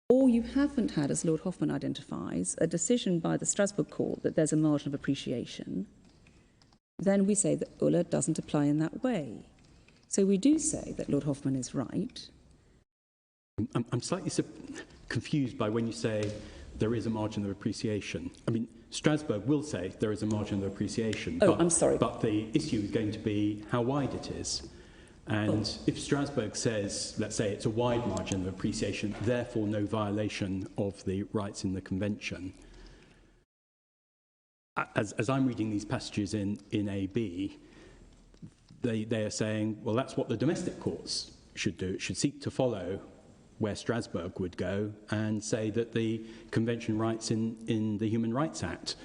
Speaker 2: or you haven't had, as Lord Hoffman identifies, a decision by the Strasbourg court that there's a margin of appreciation, then we say that ULA doesn't apply in that way. So we do say that Lord Hoffman is right.
Speaker 3: I'm slightly confused by when you say there is a margin of appreciation. I mean, Strasbourg will say there is a margin of appreciation.
Speaker 2: Oh, I'm sorry.
Speaker 3: But the issue is going to be how wide it is. And if Strasbourg says, let's say it's a wide margin of appreciation, therefore no violation of the rights in the Convention, as I'm reading these passages in AB, they are saying, well, that's what the domestic courts should do. It should seek to follow where Strasbourg would go and say that the Convention rights in the Human Rights Act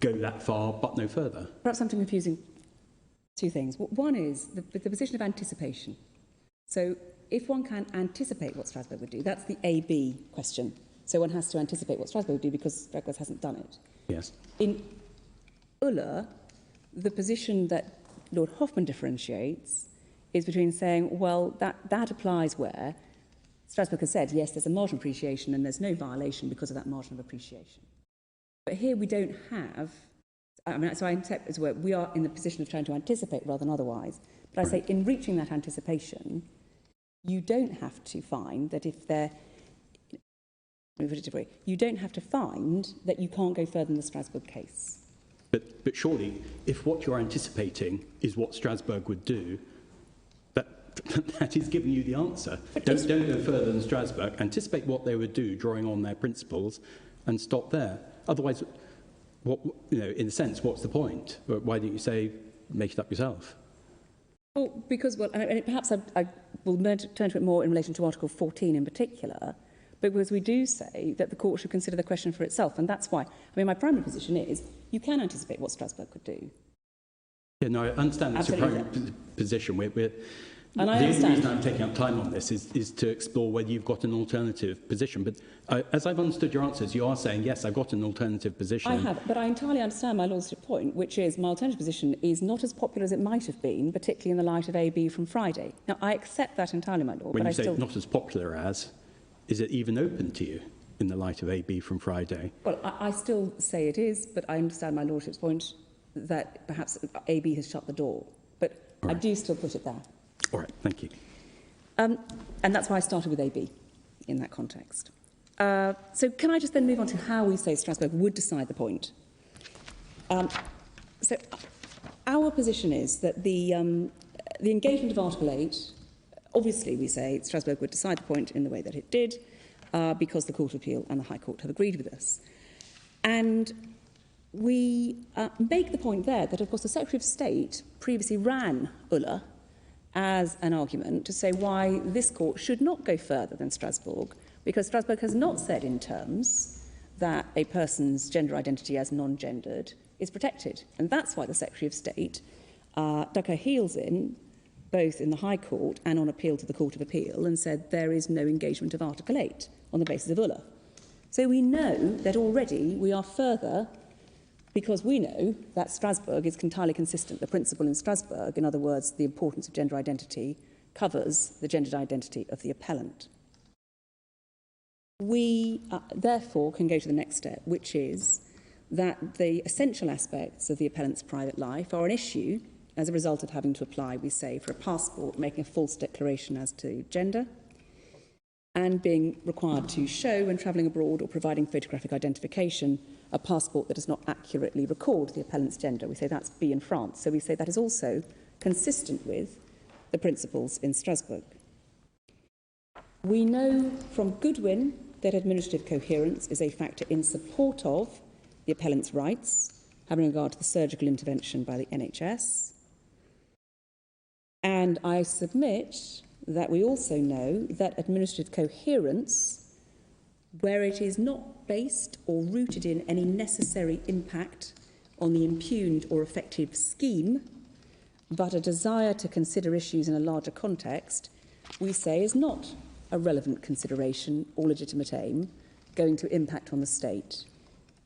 Speaker 3: go that far but no further.
Speaker 2: Perhaps I'm confusing two things. One is the position of anticipation. So if one can anticipate what Strasbourg would do, that's the AB question. So one has to anticipate what Strasbourg would do because Strasbourg hasn't done it.
Speaker 3: Yes.
Speaker 2: In ULA, the position that Lord Hoffman differentiates is between saying, well, that applies where Strasbourg has said, yes, there's a margin of appreciation and there's no violation because of that margin of appreciation. But here we don't have, I mean, so I accept as well, we are in the position of trying to anticipate rather than otherwise. But I say in reaching that anticipation, you don't have to find that if they're, you don't have to find that you can't go further than the Strasbourg case.
Speaker 3: But surely, if what you're anticipating is what Strasbourg would do, that is giving you the answer. Don't go further than Strasbourg. Anticipate what they would do, drawing on their principles, and stop there. Otherwise, in a sense, what's the point? Why don't you say, make it up yourself?
Speaker 2: Well, because, and perhaps I will turn to it more in relation to Article 14 in particular, because we do say that the court should consider the question for itself, and that's why. I mean, my primary position is you can anticipate what Strasbourg could do.
Speaker 3: Yeah, no, I understand that's your primary position.
Speaker 2: And
Speaker 3: the
Speaker 2: I
Speaker 3: only
Speaker 2: understand.
Speaker 3: reason I'm taking up time on this is to explore whether you've got an alternative position. But as I've understood your answers, you are saying, yes, I've got an alternative position.
Speaker 2: I have, but I entirely understand my lordship's point, which is my alternative position is not as popular as it might have been, particularly in the light of AB from Friday. Now, I accept that entirely, my lord.
Speaker 3: When
Speaker 2: but
Speaker 3: you say
Speaker 2: still...
Speaker 3: not as popular as, is it even open to you in the light of AB from Friday?
Speaker 2: Well, I still say it is, but I understand my lordship's point that perhaps AB has shut the door. But
Speaker 3: right.
Speaker 2: I do still put it there.
Speaker 3: All right, thank you.
Speaker 2: And that's why I started with AB in that context. So can I just then move on to how we say Strasbourg would decide the point? So our position is that the engagement of Article 8, obviously we say Strasbourg would decide the point in the way that it did, because the Court of Appeal and the High Court have agreed with us. And we make the point there that, of course, the Secretary of State previously ran ULA as an argument to say why this court should not go further than Strasbourg, because Strasbourg has not said in terms that a person's gender identity as non-gendered is protected. And that's why the Secretary of State dug her heels in, both in the High Court and on appeal to the Court of Appeal, and said there is no engagement of Article 8 on the basis of ULA. So we know that already we are further, because we know that Strasbourg is entirely consistent. The principle in Strasbourg, in other words, the importance of gender identity, covers the gendered identity of the appellant. We, therefore, can go to the next step, which is that the essential aspects of the appellant's private life are an issue as a result of having to apply, we say, for a passport, making a false declaration as to gender, and being required to show when travelling abroad or providing photographic identification a passport that does not accurately record the appellant's gender. We say that's B in France. So we say that is also consistent with the principles in Strasbourg. We know from Goodwin that administrative coherence is a factor in support of the appellant's rights, having regard to the surgical intervention by the NHS. And I submit that we also know that administrative coherence, where it is not based or rooted in any necessary impact on the impugned or effective scheme, but a desire to consider issues in a larger context, we say is not a relevant consideration or legitimate aim going to impact on the state,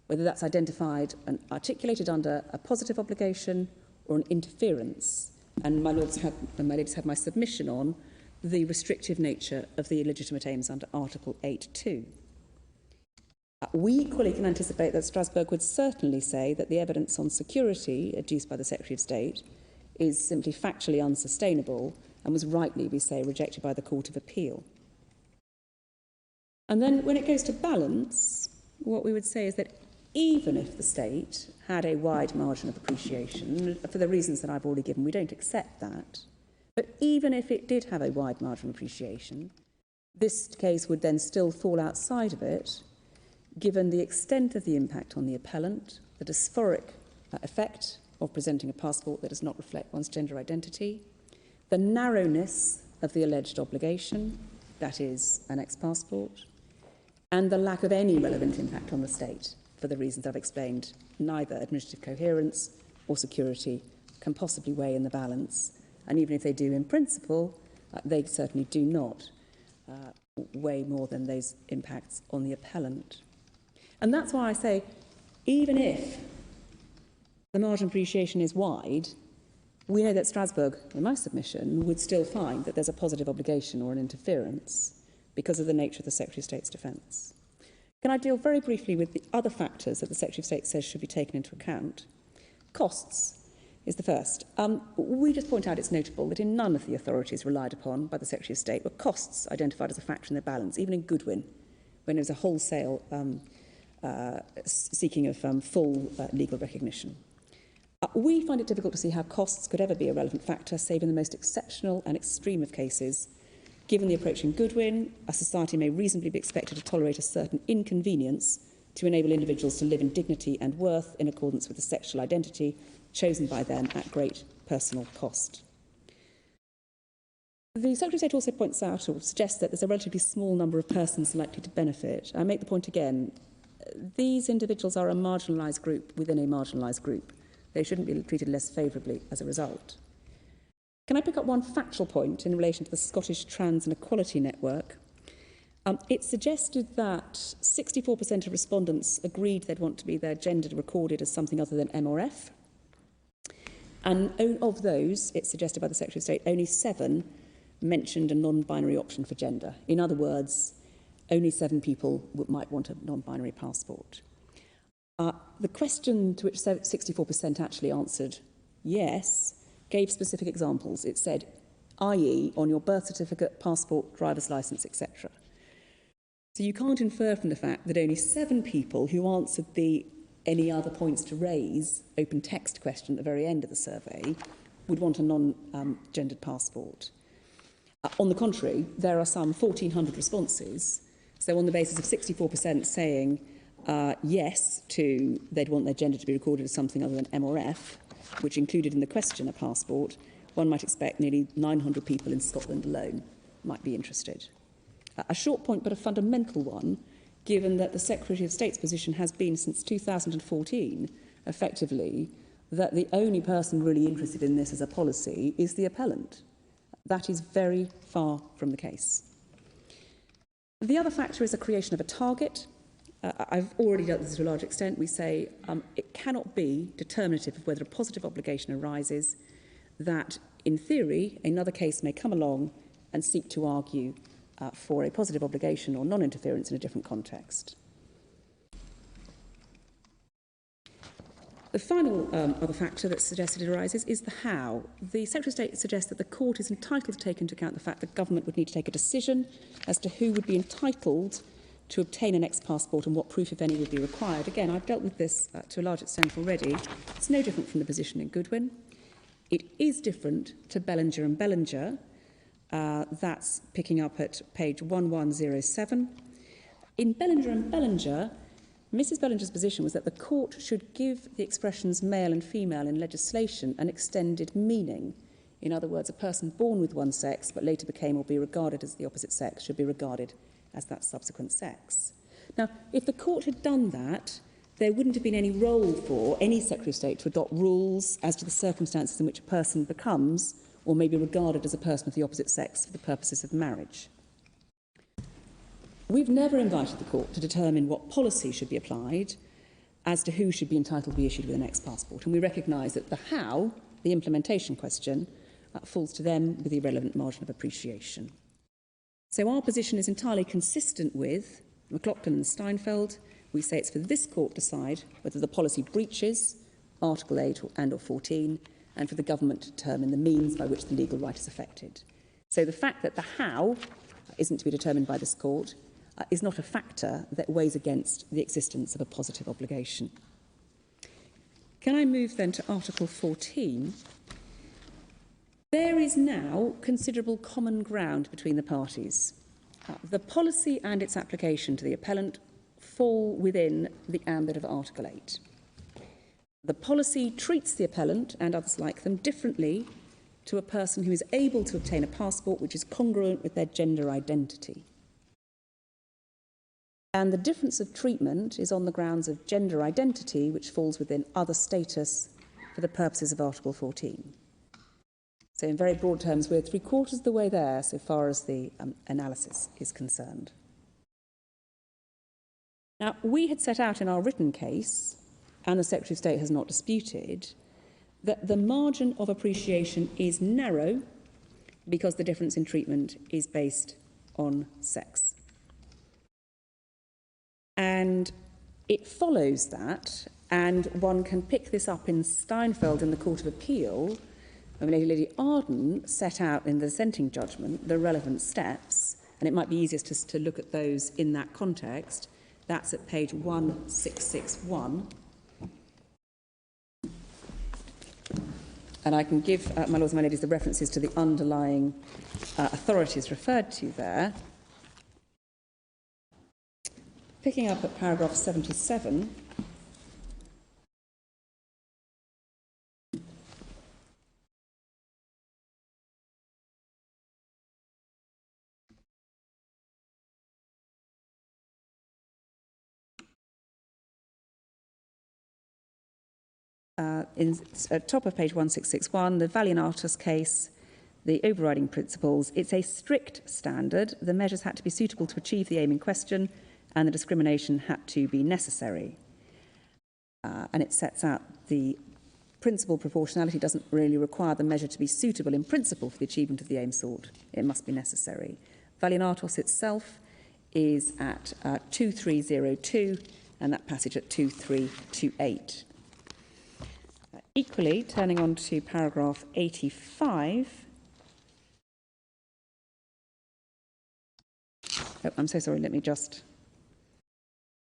Speaker 2: whether that's identified and articulated under a positive obligation or an interference. And my lords had, and my ladies had my submission on the restrictive nature of the illegitimate aims under Article 8.2. We equally can anticipate that Strasbourg would certainly say that the evidence on security adduced by the Secretary of State is simply factually unsustainable and was rightly, we say, rejected by the Court of Appeal. And then when it goes to balance, what we would say is that even if the state had a wide margin of appreciation, for the reasons that I've already given, we don't accept that. But even if it did have a wide margin of appreciation, this case would then still fall outside of it, given the extent of the impact on the appellant, the dysphoric effect of presenting a passport that does not reflect one's gender identity, the narrowness of the alleged obligation, that is, an ex-passport, and the lack of any relevant impact on the state, for the reasons I've explained. Neither administrative coherence or security can possibly weigh in the balance, and even if they do in principle, they certainly do not weigh more than those impacts on the appellant. And that's why I say, even if the margin of appreciation is wide, we know that Strasbourg, in my submission, would still find that there's a positive obligation or an interference because of the nature of the Secretary of State's defence. Can I deal very briefly with the other factors that the Secretary of State says should be taken into account? Costs is the first. We just point out it's notable that in none of the authorities relied upon by the Secretary of State were costs identified as a factor in their balance, even in Goodwin, when there was a wholesale seeking of full legal recognition. We find it difficult to see how costs could ever be a relevant factor, save in the most exceptional and extreme of cases. Given the approach in Goodwin, a society may reasonably be expected to tolerate a certain inconvenience to enable individuals to live in dignity and worth in accordance with the sexual identity chosen by them at great personal cost. The Secretary of State also points out or suggests that there's a relatively small number of persons likely to benefit. I make the point again, these individuals are a marginalised group within a marginalised group. They shouldn't be treated less favourably as a result. Can I pick up one factual point in relation to the Scottish Trans and Equality Network? It suggested that 64% of respondents agreed they'd want to be their gender recorded as something other than M or F. And of those, it's suggested by the Secretary of State, only 7 mentioned a non-binary option for gender. In other words, only 7 people might want a non-binary passport. The question to which 64% actually answered yes gave specific examples. It said, i.e., on your birth certificate, passport, driver's licence, etc. So you can't infer from the fact that only 7 people who answered the any other points to raise open text question at the very end of the survey would want a non-gendered passport. On the contrary, there are some 1,400 responses. So on the basis of 64% saying yes to they'd want their gender to be recorded as something other than M or F, which included in the question a passport, one might expect nearly 900 people in Scotland alone might be interested. A short point, but a fundamental one, given that the Secretary of State's position has been since 2014, effectively, that the only person really interested in this as a policy is the appellant. That is very far from the case. The other factor is the creation of a target. I've already dealt with this to a large extent. We say it cannot be determinative of whether a positive obligation arises, that, in theory, another case may come along and seek to argue for a positive obligation or non-interference in a different context. The final other factor that's suggested it arises is the how. The Secretary of State suggests that the court is entitled to take into account the fact that government would need to take a decision as to who would be entitled to obtain an ex-passport and what proof, if any, would be required. Again, I've dealt with this to a large extent already. It's no different from the position in Goodwin. It is different to Bellinger and Bellinger. That's picking up at page 1107. In Bellinger and Bellinger, Mrs. Bellinger's position was that the court should give the expressions male and female in legislation an extended meaning. In other words, a person born with one sex but later became or be regarded as the opposite sex should be regarded as that subsequent sex. Now, if the court had done that, there wouldn't have been any role for any Secretary of State to adopt rules as to the circumstances in which a person becomes or may be regarded as a person of the opposite sex for the purposes of marriage. We've never invited the court to determine what policy should be applied as to who should be entitled to be issued with an ex-passport, and we recognise that the how the implementation question falls to them with the relevant margin of appreciation. So our position is entirely consistent with McLaughlin and Steinfeld. We say it's for this court to decide whether the policy breaches Article 8 and or 14, and for the government to determine the means by which the legal right is affected. So the fact that the how isn't to be determined by this court is not a factor that weighs against the existence of a positive obligation. Can I move then to Article 14? There is now considerable common ground between the parties. The policy and its application to the appellant fall within the ambit of Article 8. The policy treats the appellant and others like them differently to a person who is able to obtain a passport which is congruent with their gender identity. And the difference of treatment is on the grounds of gender identity, which falls within other status for the purposes of Article 14. So in very broad terms, we're 3/4 of the way there so far as the analysis is concerned. Now, we had set out in our written case, and the Secretary of State has not disputed, that the margin of appreciation is narrow because the difference in treatment is based on sex. And it follows that, and one can pick this up in Steinfeld in the Court of Appeal, when Lady Arden set out in the dissenting judgment the relevant steps, and it might be easiest to look at those in that context. That's at page 1661. And I can give, my lords and my ladies, the references to the underlying authorities referred to there. Picking up at paragraph 77, at top of page 1661, the Valianatos case, the overriding principles, it's a strict standard. The measures had to be suitable to achieve the aim in question, and the discrimination had to be necessary. And it sets out the principle proportionality doesn't really require the measure to be suitable in principle for the achievement of the aim sought. It must be necessary. Valianatos itself is at 2302, and that passage at 2328. Equally, turning on to paragraph 85. Oh, I'm so sorry, let me just...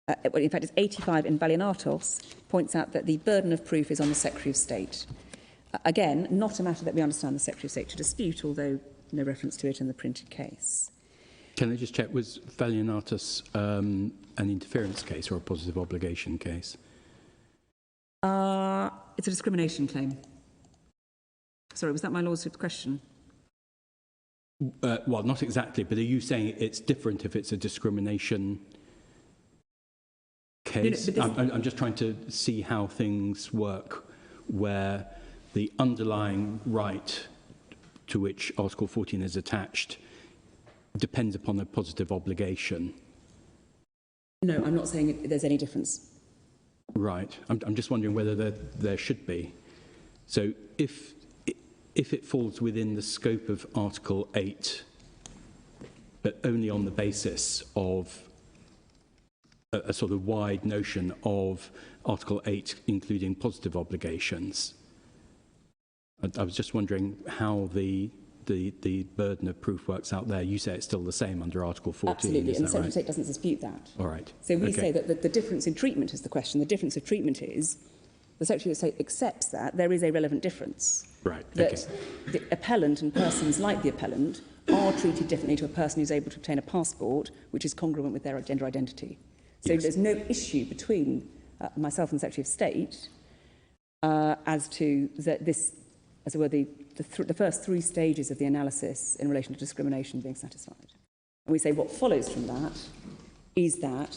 Speaker 2: well, in fact, it's 85 in Valianatos, points out that the burden of proof is on the Secretary of State. Again, not a matter that we understand the Secretary of State to dispute, although no reference to it in the printed case.
Speaker 3: Can I just check, was Valianatos an interference case or a positive obligation case?
Speaker 2: It's a discrimination claim. Sorry, was that my Lord's question?
Speaker 3: Well, not exactly, but are you saying it's different if it's a discrimination case?
Speaker 2: No,
Speaker 3: I'm just trying to see how things work where the underlying right to which Article 14 is attached depends upon a positive obligation.
Speaker 2: No, I'm not saying there's any difference.
Speaker 3: Right. I'm just wondering whether there should be. So if it falls within the scope of Article 8, but only on the basis of a sort of wide notion of Article 8 including positive obligations, I was just wondering how the burden of proof works out there. You say it's still the same under Article 14.
Speaker 2: Absolutely, and the Secretary of State doesn't dispute that.
Speaker 3: All right.
Speaker 2: So we say that the difference in treatment is the question. The difference of treatment is the Secretary of State accepts that there is a relevant difference.
Speaker 3: Right.
Speaker 2: That the appellant and persons like the appellant are treated differently to a person who's able to obtain a passport which is congruent with their gender identity. So
Speaker 3: yes.
Speaker 2: There's no issue between myself and the Secretary of State as to this, as it were, the first 3 stages of the analysis in relation to discrimination being satisfied. And we say what follows from that is that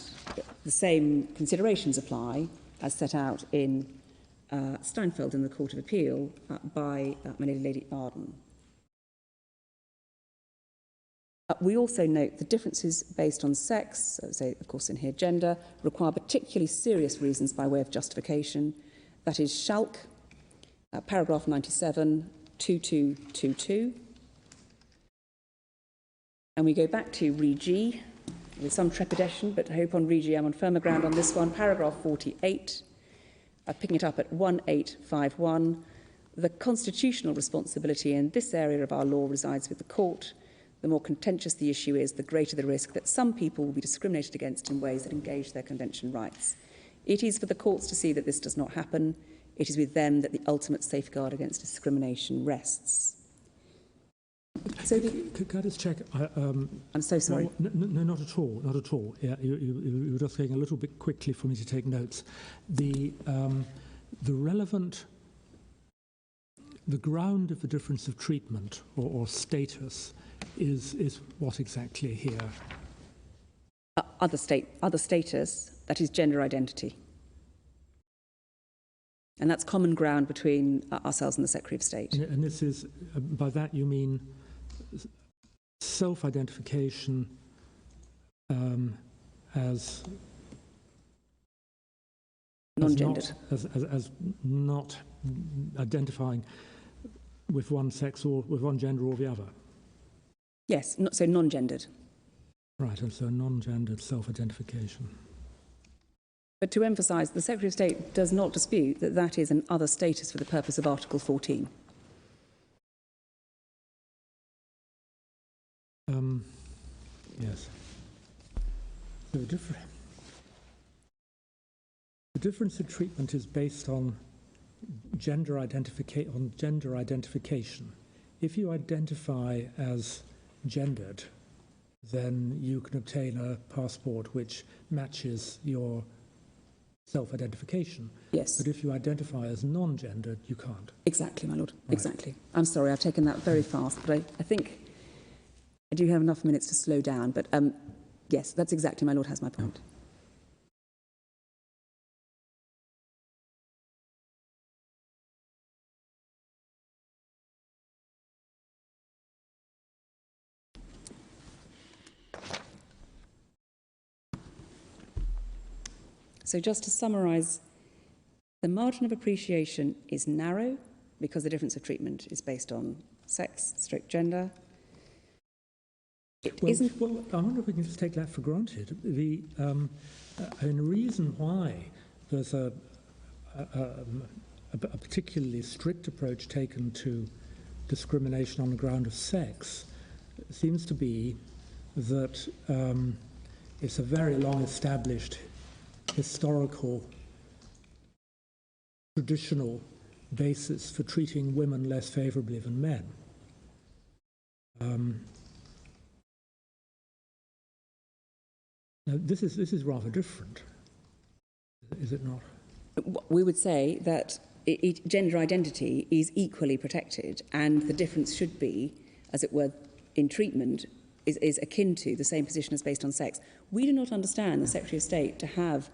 Speaker 2: the same considerations apply as set out in Steinfeld in the Court of Appeal by my Lady Arden. We also note the differences based on sex, so say, of course in here gender, require particularly serious reasons by way of justification. That is, Schalk paragraph 97, 2222. And we go back to Re-G with some trepidation, but I hope on Re-G I'm on firmer ground on this one. Paragraph 48, picking it up at 1851. The constitutional responsibility in this area of our law resides with the court. The more contentious the issue is, the greater the risk that some people will be discriminated against in ways that engage their convention rights. It is for the courts to see that this does not happen. It is with them that the ultimate safeguard against discrimination rests. So
Speaker 1: Could I just check?
Speaker 2: I'm so sorry.
Speaker 1: No, not at all. Not at all. Yeah, you were just going a little bit quickly for me to take notes. The relevant, the ground of the difference of treatment or status is what exactly here?
Speaker 2: Other status, that is gender identity. And that's common ground between ourselves and the Secretary of State.
Speaker 1: And this is, by that you mean self-identification as
Speaker 2: non-gendered.
Speaker 1: As not identifying with one sex or with one gender or the other.
Speaker 2: Yes, so non-gendered.
Speaker 1: Right, and so non-gendered self-identification.
Speaker 2: But to emphasise, the Secretary of State does not dispute that that is an other status for the purpose of Article 14.
Speaker 1: Yes. So the difference in treatment is based on gender identification. If you identify as gendered, then you can obtain a passport which matches your self-identification.
Speaker 2: Yes.
Speaker 1: But if you identify as non-gendered, you can't.
Speaker 2: Exactly, my Lord.
Speaker 1: Right.
Speaker 2: Exactly. I'm sorry, I've taken that very fast, but I think I do have enough minutes to slow down. But yes, that's exactly, my Lord has my point. So just to summarise, the margin of appreciation is narrow because the difference of treatment is based on sex, gender.
Speaker 1: Well, I wonder if we can just take that for granted. The reason why there's a particularly strict approach taken to discrimination on the ground of sex seems to be that it's a very long-established historical, traditional basis for treating women less favourably than men. Now, this is rather different, is it not?
Speaker 2: We would say that gender identity is equally protected, and the difference should be, as it were, in treatment, is akin to the same position as based on sex. We do not understand the Secretary of State to have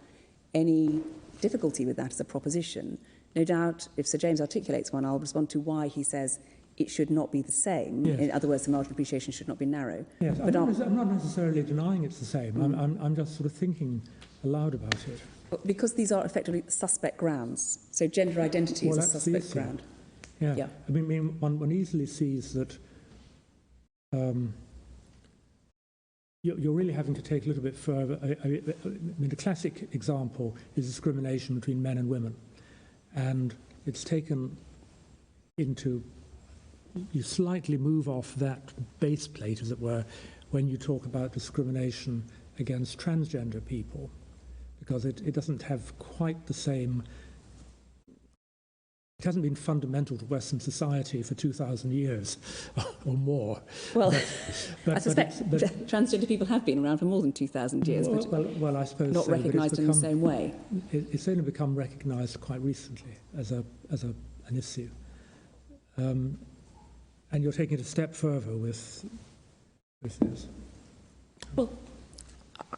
Speaker 2: any difficulty with that as a proposition. No doubt, if Sir James articulates one, I'll respond to why he says it should not be the same. Yes. In other words, the margin of appreciation should not be narrow.
Speaker 1: Yes, but I'm not necessarily denying it's the same. I'm just sort of thinking aloud about it.
Speaker 2: Because these are effectively suspect grounds. So gender identity is a suspect ground.
Speaker 1: Yeah. I mean one easily sees that you're really having to take a little bit further. I mean, the classic example is discrimination between men and women. And it's taken into, you slightly move off that base plate, as it were, when you talk about discrimination against transgender people, because it doesn't have quite the same, it hasn't been fundamental to Western society for 2,000 years or more.
Speaker 2: Well, I suspect transgender people have been around for more than 2,000 years,
Speaker 1: well, I suppose
Speaker 2: not recognised in the same way.
Speaker 1: It's only become recognised quite recently as an issue. And you're taking it a step further with this.
Speaker 2: Well,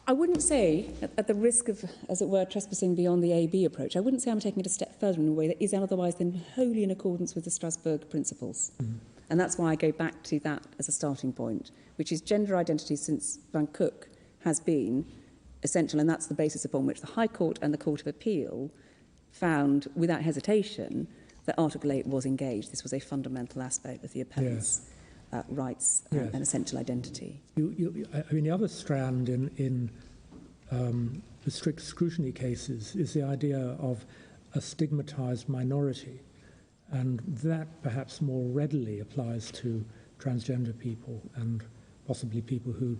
Speaker 2: I wouldn't say, at the risk of, as it were, trespassing beyond the A-B approach, I wouldn't say I'm taking it a step further in a way that is otherwise then wholly in accordance with the Strasbourg principles. Mm-hmm. And that's why I go back to that as a starting point, which is gender identity since Van Cook has been essential, and that's the basis upon which the High Court and the Court of Appeal found, without hesitation, that Article 8 was engaged. This was a fundamental aspect of the appellant's rights and essential identity.
Speaker 1: I mean, the other strand in the strict scrutiny cases is the idea of a stigmatised minority, and that perhaps more readily applies to transgender people and possibly people who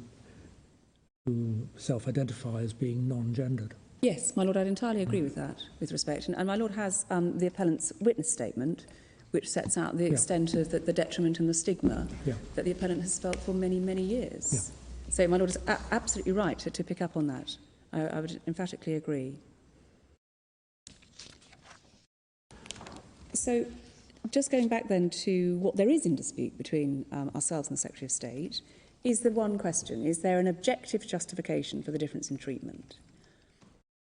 Speaker 1: self-identify as being non-gendered.
Speaker 2: Yes, my Lord, I'd entirely agree with that, with respect. And my Lord has the appellant's witness statement, which sets out the extent of the detriment and the stigma that the appellant has felt for many, many years. So my Lord is absolutely right to pick up on that. I would emphatically agree. So just going back then to what there is in dispute between ourselves and the Secretary of State, is the one question: is there an objective justification for the difference in treatment?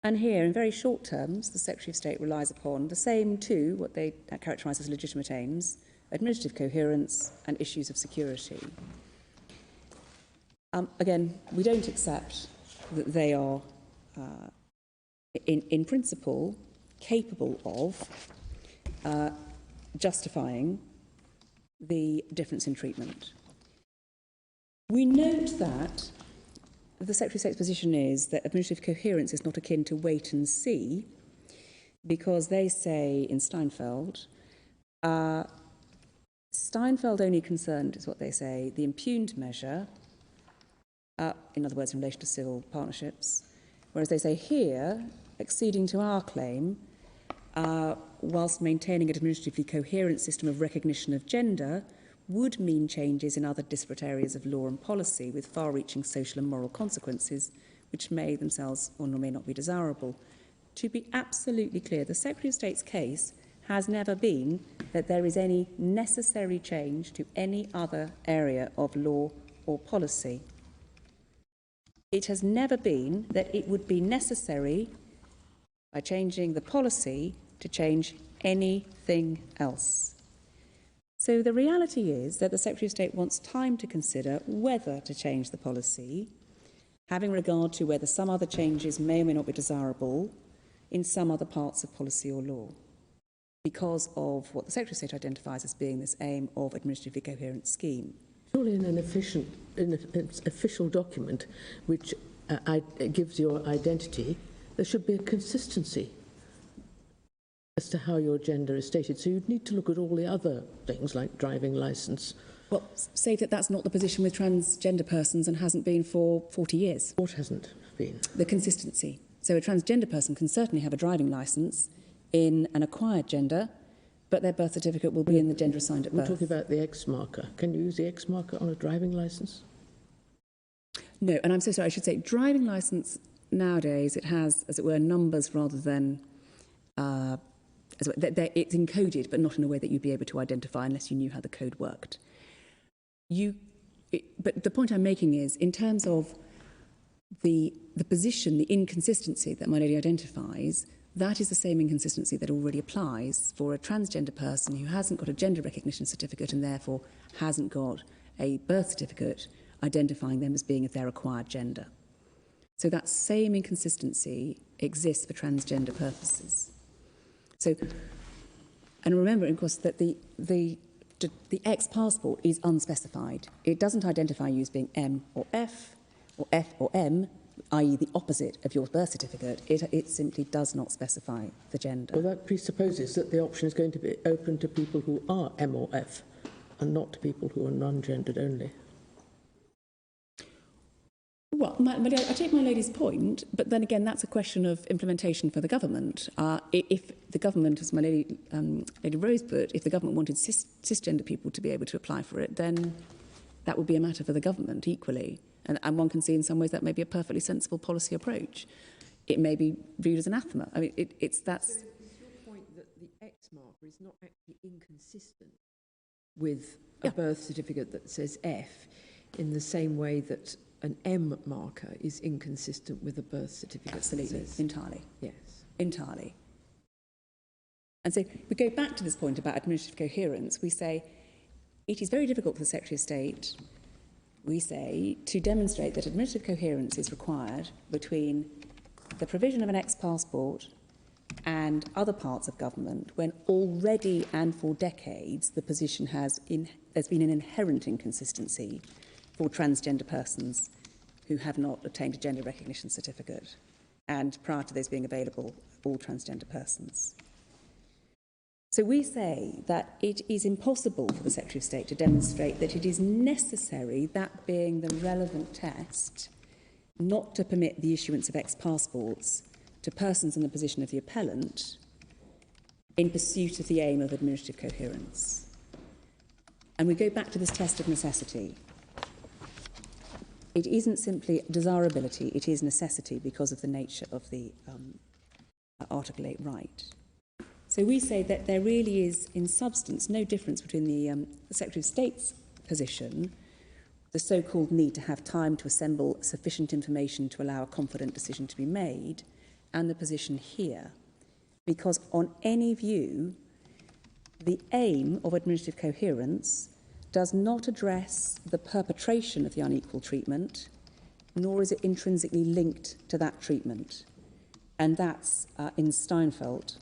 Speaker 2: And here, in very short terms, the Secretary of State relies upon the same two, what they characterise as legitimate aims: administrative coherence and issues of security. Again, we don't accept that they are, in principle, capable of justifying the difference in treatment. We note that the Secretary of State's position is that administrative coherence is not akin to wait and see, because they say in Steinfeld, Steinfeld only concerned, is what they say, the impugned measure, in other words, in relation to civil partnerships, whereas they say here, acceding to our claim, whilst maintaining an administratively coherent system of recognition of gender, would mean changes in other disparate areas of law and policy with far-reaching social and moral consequences, which may themselves or may not be desirable. To be absolutely clear, the Secretary of State's case has never been that there is any necessary change to any other area of law or policy. It has never been that it would be necessary, by changing the policy, to change anything else. So the reality is that the Secretary of State wants time to consider whether to change the policy, having regard to whether some other changes may or may not be desirable in some other parts of policy or law, because of what the Secretary of State identifies as being this aim of administratively coherent scheme.
Speaker 6: Surely in an official document which gives your identity, there should be a consistency as to how your gender is stated. So you'd need to look at all the other things like driving licence.
Speaker 2: Well, say that that's not the position with transgender persons and hasn't been for 40 years.
Speaker 6: What hasn't been?
Speaker 2: The consistency. So a transgender person can certainly have a driving licence in an acquired gender, but their birth certificate will be in the gender assigned at birth.
Speaker 6: We're talking about the X marker. Can you use the X marker on a driving licence?
Speaker 2: No, and I'm so sorry, I should say driving licence nowadays, it has, as it were, numbers rather than... it's encoded, but not in a way that you'd be able to identify unless you knew how the code worked. But the point I'm making is, in terms of the position, the inconsistency that my lady identifies, that is the same inconsistency that already applies for a transgender person who hasn't got a gender recognition certificate and therefore hasn't got a birth certificate identifying them as being of their acquired gender. So that same inconsistency exists for transgender purposes. So, and remember, of course, that the X passport is unspecified. It doesn't identify you as being M or F or M, i.e. the opposite of your birth certificate. It simply does not specify the gender.
Speaker 6: Well, that presupposes that the option is going to be open to people who are M or F and not to people who are non-gendered only.
Speaker 2: Well, I take my lady's point, but then again, that's a question of implementation for the government. If the government, as my lady, Lady Rose put, if the government wanted cisgender people to be able to apply for it, then that would be a matter for the government equally. And one can see in some ways that may be a perfectly sensible policy approach. It may be viewed as anathema. I mean, that's...
Speaker 5: So is your point that the X marker is not actually inconsistent with a birth certificate that says F in the same way that an M marker is inconsistent with a birth certificate?
Speaker 2: Absolutely, entirely.
Speaker 5: Yes.
Speaker 2: Entirely. And so we go back to this point about administrative coherence. We say it is very difficult for the Secretary of State, we say, to demonstrate that administrative coherence is required between the provision of an X passport and other parts of government when already and for decades the position has been an inherent inconsistency for transgender persons who have not obtained a gender recognition certificate, and prior to those being available, all transgender persons. So we say that it is impossible for the Secretary of State to demonstrate that it is necessary, that being the relevant test, not to permit the issuance of ex-passports to persons in the position of the appellant in pursuit of the aim of administrative coherence. And we go back to this test of necessity. It isn't simply desirability, it is necessity because of the nature of the Article 8 right. So we say that there really is, in substance, no difference between the Secretary of State's position, the so-called need to have time to assemble sufficient information to allow a confident decision to be made, and the position here. Because on any view, the aim of administrative coherence does not address the perpetration of the unequal treatment, nor is it intrinsically linked to that treatment. And that's in Steinfeld,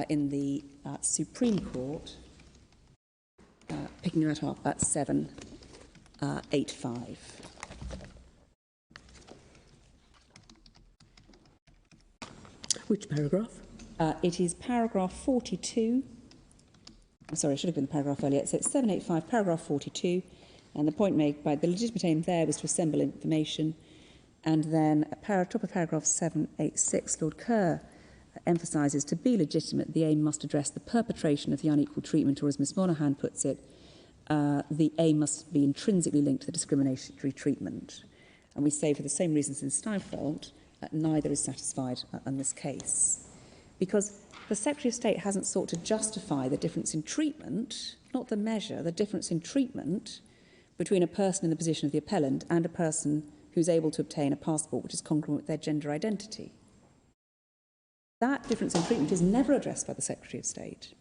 Speaker 2: in the Supreme Court, picking that up at 785.
Speaker 6: Which paragraph?
Speaker 2: It is paragraph 42. I'm sorry, I should have been the paragraph earlier. So it's 785, paragraph 42. And the point made by the legitimate aim there was to assemble information. And then top of paragraph 786, Lord Kerr emphasises, to be legitimate, the aim must address the perpetration of the unequal treatment, or as Ms Monaghan puts it, the aim must be intrinsically linked to the discriminatory treatment. And we say, for the same reasons in Steinfeld, neither is satisfied in this case. Because the Secretary of State hasn't sought to justify the difference in treatment, not the measure, the difference in treatment between a person in the position of the appellant and a person who's able to obtain a passport which is congruent with their gender identity. That difference in treatment is never addressed by the Secretary of State.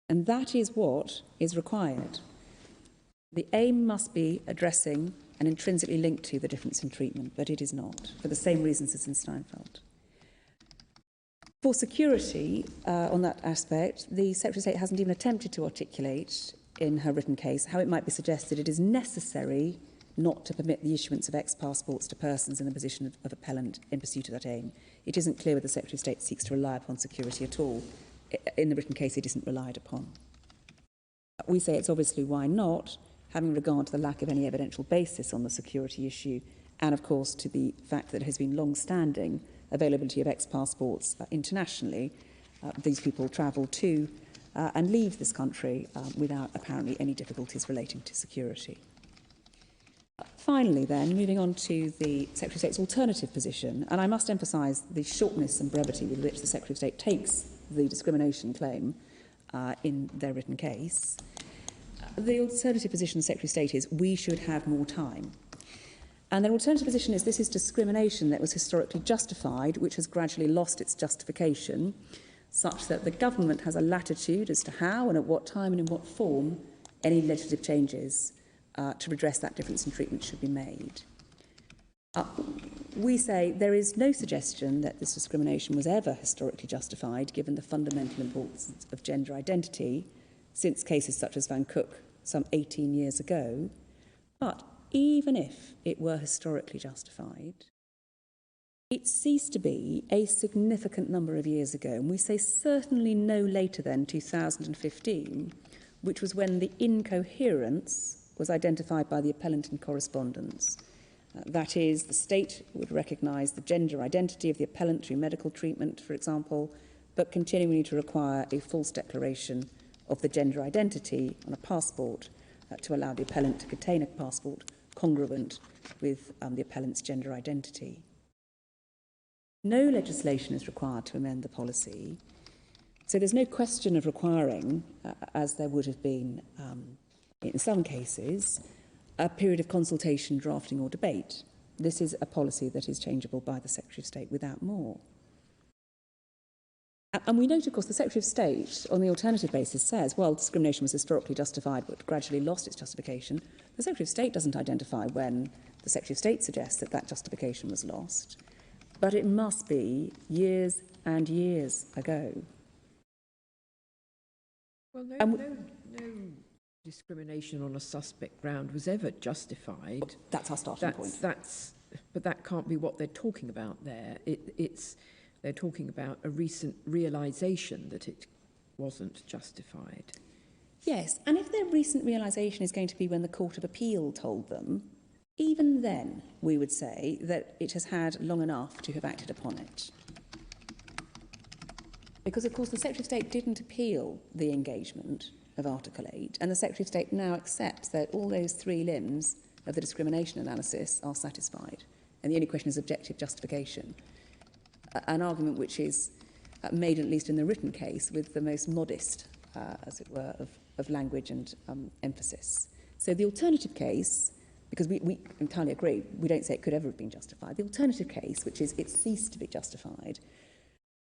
Speaker 2: And that is what is required. The aim must be addressing and intrinsically linked to the difference in treatment, but it is not, for the same reasons as in Steinfeld. For security, on that aspect, the Secretary of State hasn't even attempted to articulate in her written case how it might be suggested it is necessary not to permit the issuance of ex-passports to persons in the position of appellant in pursuit of that aim. It isn't clear whether the Secretary of State seeks to rely upon security at all. In the written case, it isn't relied upon. We say it's obviously why not, having regard to the lack of any evidential basis on the security issue, and of course to the fact that there has been long-standing availability of ex-passports internationally. These people travel to and leave this country without apparently any difficulties relating to security. Finally then, moving on to the Secretary of State's alternative position, and I must emphasise the shortness and brevity with which the Secretary of State takes the discrimination claim in their written case. The alternative position of the Secretary of State is we should have more time. And their alternative position is this is discrimination that was historically justified, which has gradually lost its justification, such that the government has a latitude as to how and at what time and in what form any legislative changes to redress that difference in treatment should be made. We say there is no suggestion that this discrimination was ever historically justified, given the fundamental importance of gender identity, since cases such as Van Cook some 18 years ago. But even if it were historically justified, it ceased to be a significant number of years ago, and we say certainly no later than 2015, which was when the incoherence was identified by the appellant in correspondence. That is, the state would recognise the gender identity of the appellant through medical treatment, for example, but continuing to require a false declaration of the gender identity on a passport to allow the appellant to obtain a passport congruent with the appellant's gender identity. No legislation is required to amend the policy, so there's no question of requiring, as there would have been in some cases, a period of consultation, drafting or debate. This is a policy that is changeable by the Secretary of State without more. And we note, of course, the Secretary of State, on the alternative basis, says, well, discrimination was historically justified but gradually lost its justification. The Secretary of State doesn't identify when the Secretary of State suggests that that justification was lost. but it must be years and years ago.
Speaker 5: Well, no discrimination on a suspect ground was ever justified.
Speaker 2: That's our starting point.
Speaker 5: But that can't be what they're talking about there. They're talking about a recent realisation that it wasn't justified.
Speaker 2: Yes, and if their recent realisation is going to be when the Court of Appeal told them, even then we would say that it has had long enough to have acted upon it. Because, of course, the Secretary of State didn't appeal the engagement of Article 8, and the Secretary of State now accepts that all those three limbs of the discrimination analysis are satisfied, and the only question is objective justification, an argument which is made, at least in the written case, with the most modest, as it were, of language and emphasis. So the alternative case, because we entirely agree, we don't say it could ever have been justified, the alternative case, which is it ceased to be justified,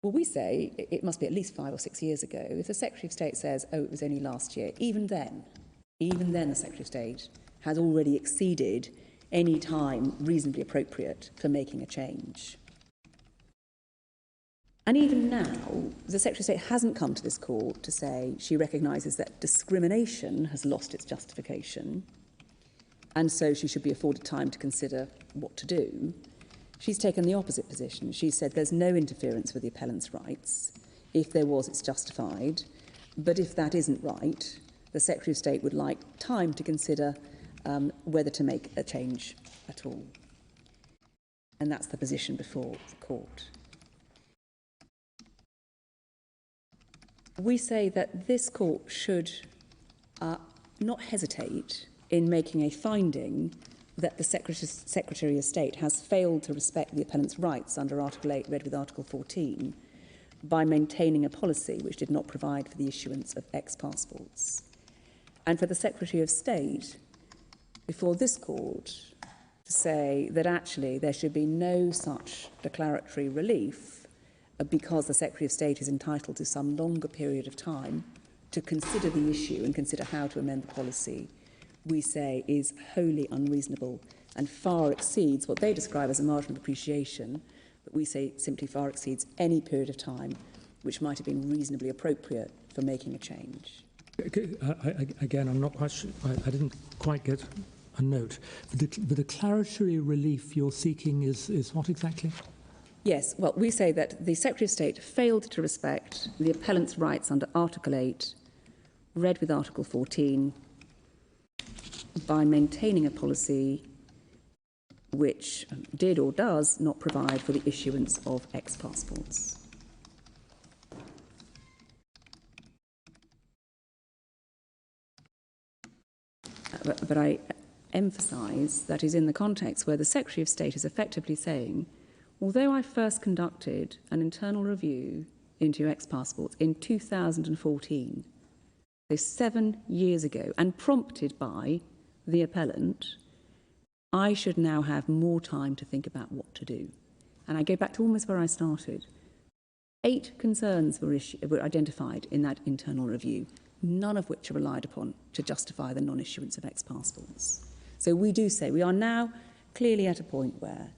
Speaker 2: well, we say it must be at least 5 or 6 years ago. If the Secretary of State says, oh, it was only last year, even then the Secretary of State has already exceeded any time reasonably appropriate for making a change. And even now, the Secretary of State hasn't come to this court to say she recognises that discrimination has lost its justification, and so she should be afforded time to consider what to do. She's taken the opposite position. She said there's no interference with the appellant's rights. If there was, it's justified. But if that isn't right, the Secretary of State would like time to consider whether to make a change at all. And that's the position before the court. We say that this court should not hesitate in making a finding that the Secretary of State has failed to respect the appellant's rights under Article 8, read with Article 14, by maintaining a policy which did not provide for the issuance of ex-passports. And for the Secretary of State, before this court, to say that actually there should be no such declaratory relief because the Secretary of State is entitled to some longer period of time to consider the issue and consider how to amend the policy, we say is wholly unreasonable and far exceeds what they describe as a margin of appreciation, but we say simply far exceeds any period of time which might have been reasonably appropriate for making a change.
Speaker 1: Again, I'm not quite sure, I didn't quite get a note. The declaratory relief you're seeking is what exactly?
Speaker 2: Yes, well, we say that the Secretary of State failed to respect the appellant's rights under Article 8, read with Article 14, by maintaining a policy which did or does not provide for the issuance of ex-passports. But I emphasise that is in the context where the Secretary of State is effectively saying, although I first conducted an internal review into ex-passports in 2014, so 7 years ago, and prompted by the appellant, I should now have more time to think about what to do. And I go back to almost where I started. 8 concerns were identified in that internal review, none of which are relied upon to justify the non-issuance of ex-passports. So we do say we are now clearly at a point where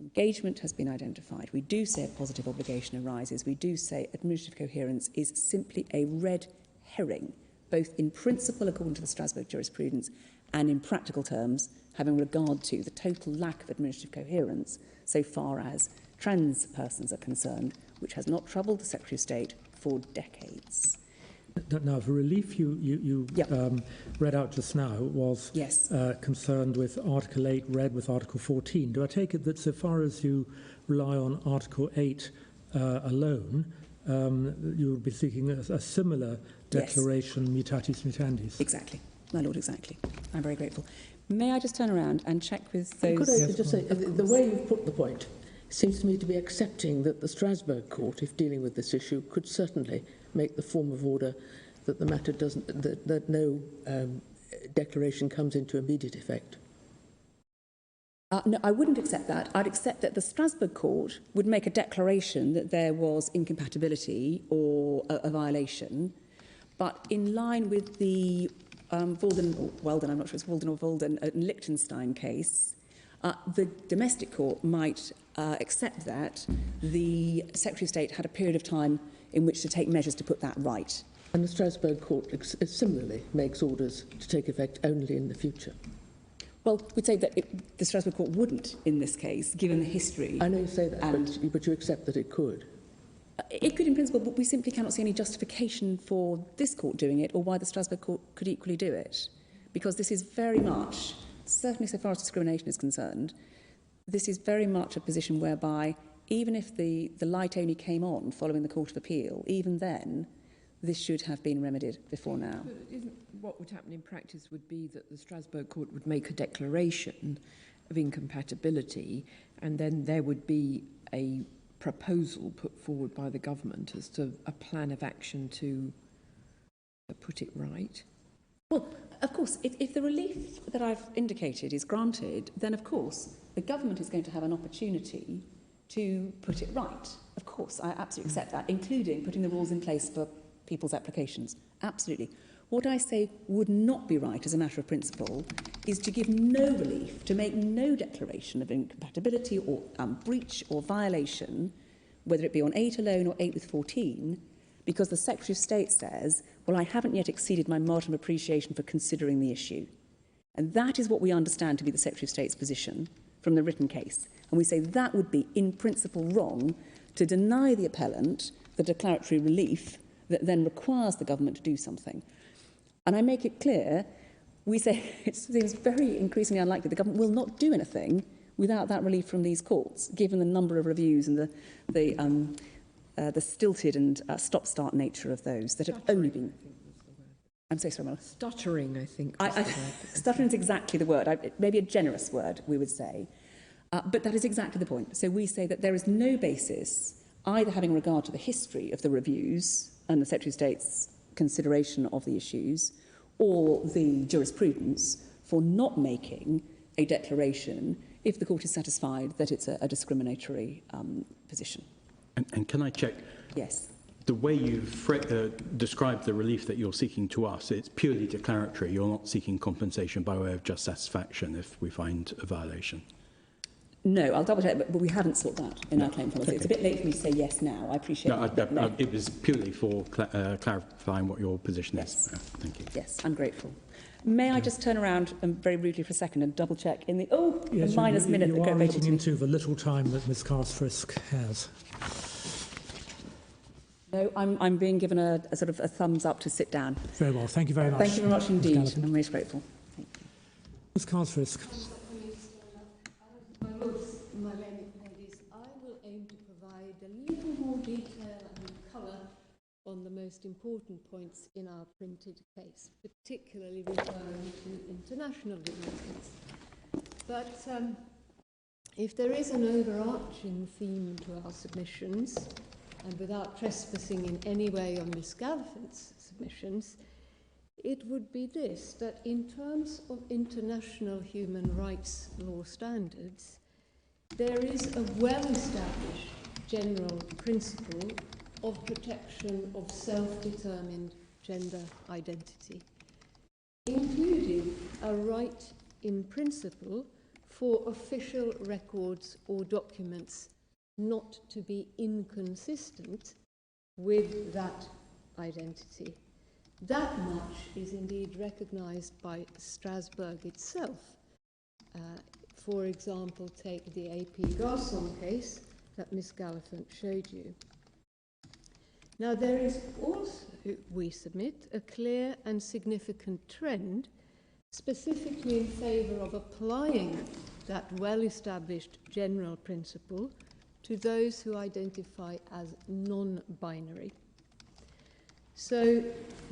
Speaker 2: engagement has been identified. We do say a positive obligation arises. We do say administrative coherence is simply a red herring, both in principle according to the Strasbourg jurisprudence and in practical terms, having regard to the total lack of administrative coherence so far as trans persons are concerned, which has not troubled the Secretary of State for decades.
Speaker 1: Now, the relief you read out just now was concerned with Article 8 read with Article 14. Do I take it that so far as you rely on Article 8 alone, you would be seeking a similar declaration, mutatis mutandis?
Speaker 2: Exactly. My Lord, exactly. I'm very grateful. May I just turn around and check with those...
Speaker 6: Could I just say, the way you've put the point seems to me to be accepting that the Strasbourg court, if dealing with this issue, could certainly make the form of order that the matter doesn't, that no declaration comes into immediate effect.
Speaker 2: No, I wouldn't accept that. I'd accept that the Strasbourg court would make a declaration that there was incompatibility or a violation, but in line with the Walden, or Weldon, I'm not sure it's Walden or Walden, Liechtenstein case, the domestic court might except that the Secretary of State had a period of time in which to take measures to put that right.
Speaker 6: And the Strasbourg Court similarly makes orders to take effect only in the future.
Speaker 2: Well, we'd say that the Strasbourg Court wouldn't in this case, given the history.
Speaker 6: I know you say that, but you accept that it could.
Speaker 2: It could in principle, but we simply cannot see any justification for this court doing it or why the Strasbourg Court could equally do it. Because this is very much, certainly so far as discrimination is concerned, this is very much a position whereby even if the light only came on following the Court of Appeal, even then, this should have been remedied before now.
Speaker 5: But isn't what would happen in practice would be that the Strasbourg Court would make a declaration of incompatibility, and then there would be a proposal put forward by the government as to a plan of action to put it right?
Speaker 2: Well, of course, if the relief that I've indicated is granted, then of course the government is going to have an opportunity to put it right. Of course, I absolutely accept that, including putting the rules in place for people's applications. Absolutely. What I say would not be right as a matter of principle is to give no relief, to make no declaration of incompatibility or breach or violation, whether it be on 8 alone or 8 with 14, because the Secretary of State says, well, I haven't yet exceeded my margin of appreciation for considering the issue. And that is what we understand to be the Secretary of State's position from the written case. And we say that would be, in principle, wrong to deny the appellant the declaratory relief that then requires the government to do something. And I make it clear, we say it seems very increasingly unlikely the government will not do anything without that relief from these courts, given the number of reviews and the stilted and stop-start nature of those that have only been... I'm so sorry, Mel.
Speaker 5: Stuttering, I think.
Speaker 2: Stuttering is exactly the word. Maybe a generous word, we would say. But that is exactly the point. So we say that there is no basis, either having regard to the history of the reviews and the Secretary of State's consideration of the issues, or the jurisprudence, for not making a declaration if the court is satisfied that it's a discriminatory position.
Speaker 3: And can I check?
Speaker 2: Yes.
Speaker 3: The way you've described the relief that you're seeking to us, it's purely declaratory. You're not seeking compensation by way of just satisfaction if we find a violation.
Speaker 2: No, I'll double check, but we haven't sought that in our claim policy. Okay. It's a bit late for me to say yes now. I appreciate it. No.
Speaker 3: It was purely for clarifying what your position is. Thank you.
Speaker 2: Yes, I'm grateful. May I just turn around and very rudely for a second and double check in the
Speaker 1: yes,
Speaker 2: minus minute
Speaker 1: you
Speaker 2: that
Speaker 1: are
Speaker 2: available
Speaker 1: eating
Speaker 2: to me.
Speaker 1: into the little time that Ms. Carr-Frisk has.
Speaker 2: No, I'm being given a sort of a thumbs up to sit down.
Speaker 1: Very well. Thank you very much.
Speaker 2: Thank you very much indeed. I'm most grateful. Thank you.
Speaker 1: Ms. Carr-Frisk.
Speaker 7: My ladies, I will aim to provide a little more detail and colour on the most important points in our printed case, particularly referring to international developments. But if there is an overarching theme to our submissions, and without trespassing in any way on Miss Gallifant's submissions, it would be this, that in terms of international human rights law standards, there is a well-established general principle of protection of self-determined gender identity, including a right in principle for official records or documents not to be inconsistent with that identity. That much is indeed recognised by Strasbourg itself. For example, take the AP Garçon case that Miss Gallifant showed you. Now, there is also, we submit, a clear and significant trend, specifically in favour of applying that well-established general principle to those who identify as non-binary. So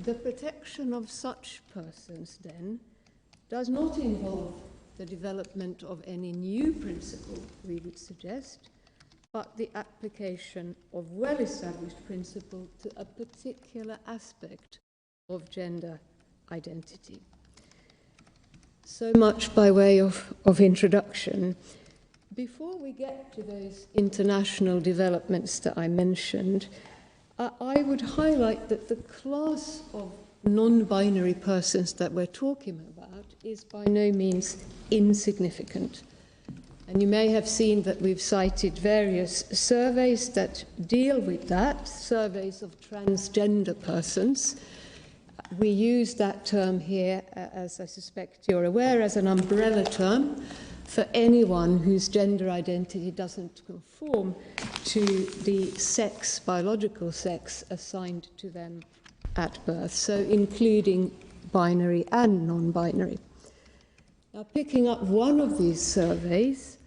Speaker 7: the protection of such persons, then, does not involve the development of any new principle, we would suggest, but the application of well-established principle to a particular aspect of gender identity. So much by way of introduction. Before we get to those international developments that I mentioned, I would highlight that the class of non-binary persons that we're talking about is by no means insignificant. And you may have seen that we've cited various surveys that deal with that, surveys of transgender persons. We use that term here, as I suspect you're aware, as an umbrella term for anyone whose gender identity doesn't conform to the sex, biological sex, assigned to them at birth, so including binary and non-binary. Now, picking up one of these surveys,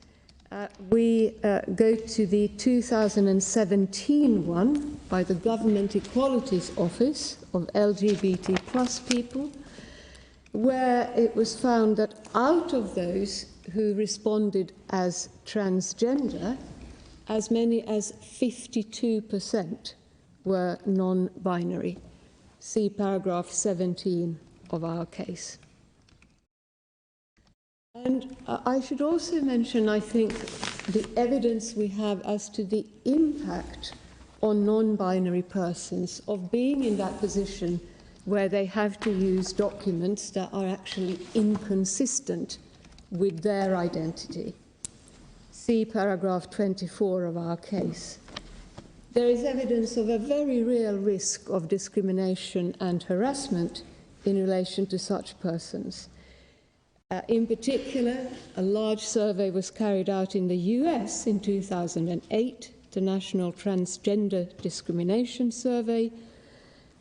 Speaker 7: we go to the 2017 one by the Government Equalities Office of LGBT plus people, where it was found that out of those who responded as transgender, as many as 52% were non-binary. See paragraph 17 of our case. And I should also mention, I think, the evidence we have as to the impact on non-binary persons of being in that position where they have to use documents that are actually inconsistent with their identity. See paragraph 24 of our case. There is evidence of a very real risk of discrimination and harassment in relation to such persons. In particular, a large survey was carried out in the US in 2008, the National Transgender Discrimination Survey,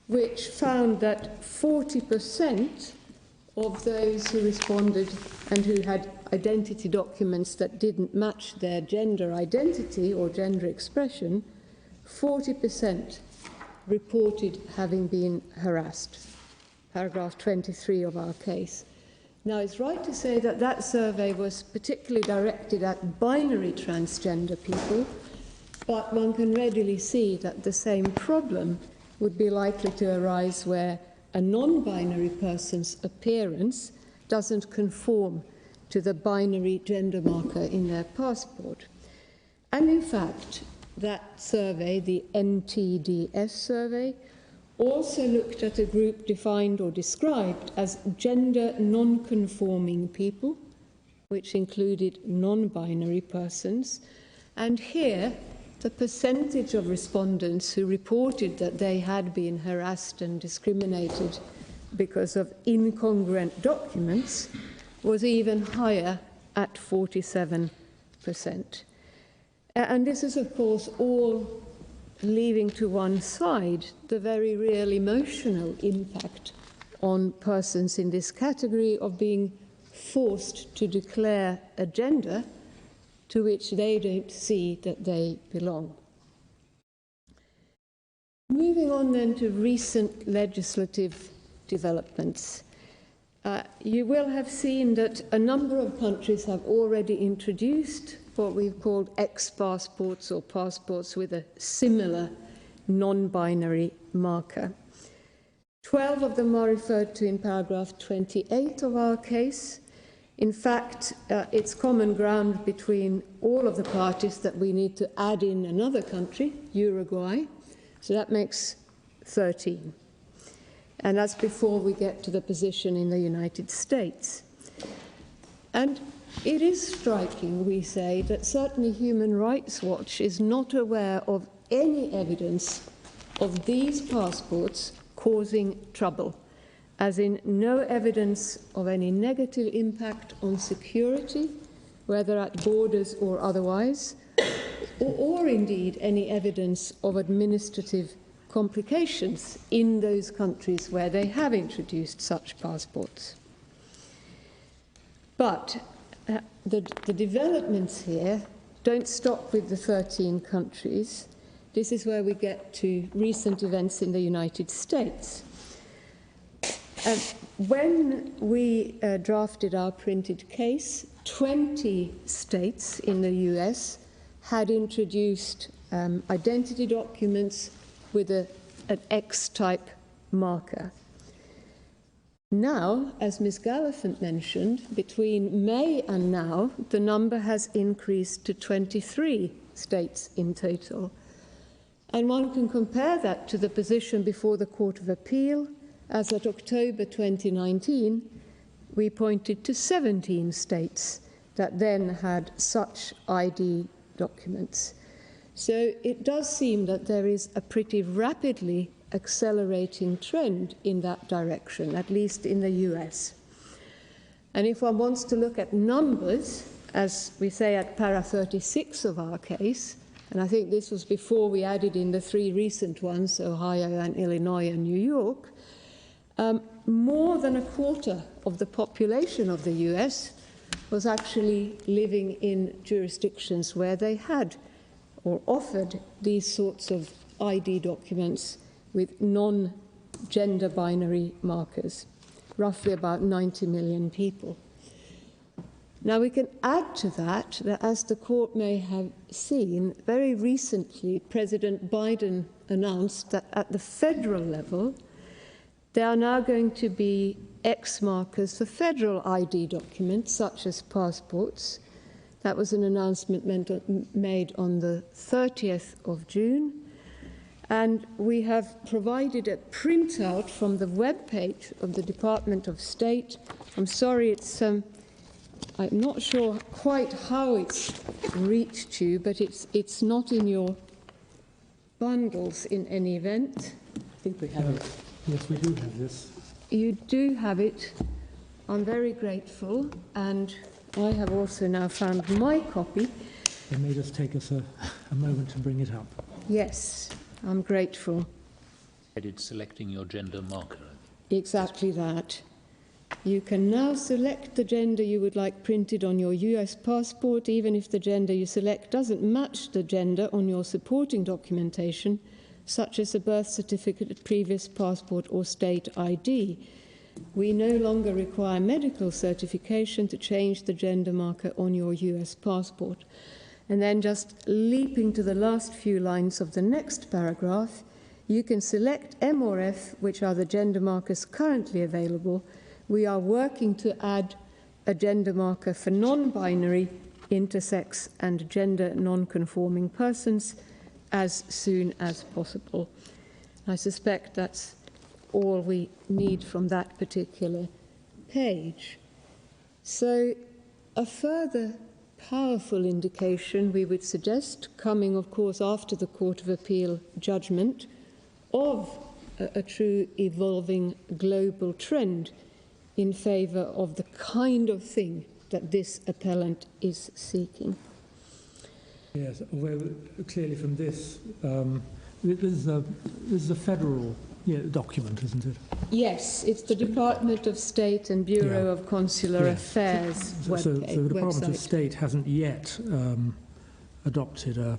Speaker 7: which found that 40% of those who responded and who had identity documents that didn't match their gender identity or gender expression, 40% reported having been harassed. Paragraph 23 of our case. Now, it's right to say that that survey was particularly directed at binary transgender people, but one can readily see that the same problem would be likely to arise where a non-binary person's appearance doesn't conform to the binary gender marker in their passport. And in fact, that survey, the NTDS survey, also looked at a group defined or described as gender non-conforming people, which included non-binary persons. And here, the percentage of respondents who reported that they had been harassed and discriminated because of incongruent documents was even higher at 47%. And this is, of course, all leaving to one side the very real emotional impact on persons in this category of being forced to declare a gender to which they don't see that they belong. Moving on then to recent legislative developments. You will have seen that a number of countries have already introduced what we've called X-passports or passports with a similar non-binary marker. 12 of them are referred to in paragraph 28 of our case. In fact, it's common ground between all of the parties that we need to add in another country, Uruguay, so that makes 13. And that's before we get to the position in the United States. And it is striking, we say, that certainly Human Rights Watch is not aware of any evidence of these passports causing trouble, as in no evidence of any negative impact on security, whether at borders or otherwise, or indeed any evidence of administrative complications in those countries where they have introduced such passports. But the developments here don't stop with the 13 countries. This is where we get to recent events in the United States. When we drafted our printed case, 20 states in the US had introduced identity documents with an X-type marker. Now, as Ms. Gallifant mentioned, between May and now, the number has increased to 23 states in total. And one can compare that to the position before the Court of Appeal, as at October 2019, we pointed to 17 states that then had such ID documents. So it does seem that there is a pretty rapidly accelerating trend in that direction, at least in the US. And if one wants to look at numbers, as we say at para 36 of our case, and I think this was before we added in the 3 recent ones, Ohio and Illinois and New York, more than a quarter of the population of the US was actually living in jurisdictions where they had or offered these sorts of ID documents with non-gender binary markers, roughly about 90 million people. Now we can add to that, as the court may have seen, very recently President Biden announced that at the federal level there are now going to be X markers for federal ID documents such as passports. That was an announcement made on the 30th of June. And we have provided a printout from the webpage of the Department of State. I'm sorry, I'm not sure quite how it's reached you, but it's not in your bundles in any event.
Speaker 1: I think we have it. Yes, we do have this.
Speaker 7: You do have it. I'm very grateful, and I have also now found my copy.
Speaker 1: It may just take us a moment to bring it up.
Speaker 7: Yes, I'm grateful.
Speaker 4: Headed selecting your gender marker.
Speaker 7: Exactly that. You can now select the gender you would like printed on your US passport, even if the gender you select doesn't match the gender on your supporting documentation, such as a birth certificate, previous passport, or state ID. We no longer require medical certification to change the gender marker on your US passport. And then just leaping to the last few lines of the next paragraph, you can select M or F, which are the gender markers currently available. We are working to add a gender marker for non-binary, intersex, and gender non-conforming persons as soon as possible. I suspect that's all we need from that particular page. So a further powerful indication we would suggest, coming of course after the Court of Appeal judgment, of a true evolving global trend in favour of the kind of thing that this appellant is seeking.
Speaker 1: Yes, well, clearly from this, this is a federal document, isn't it?
Speaker 7: Yes, it's the Department of State and Bureau of Consular Affairs website.
Speaker 1: So the Department of State hasn't yet adopted a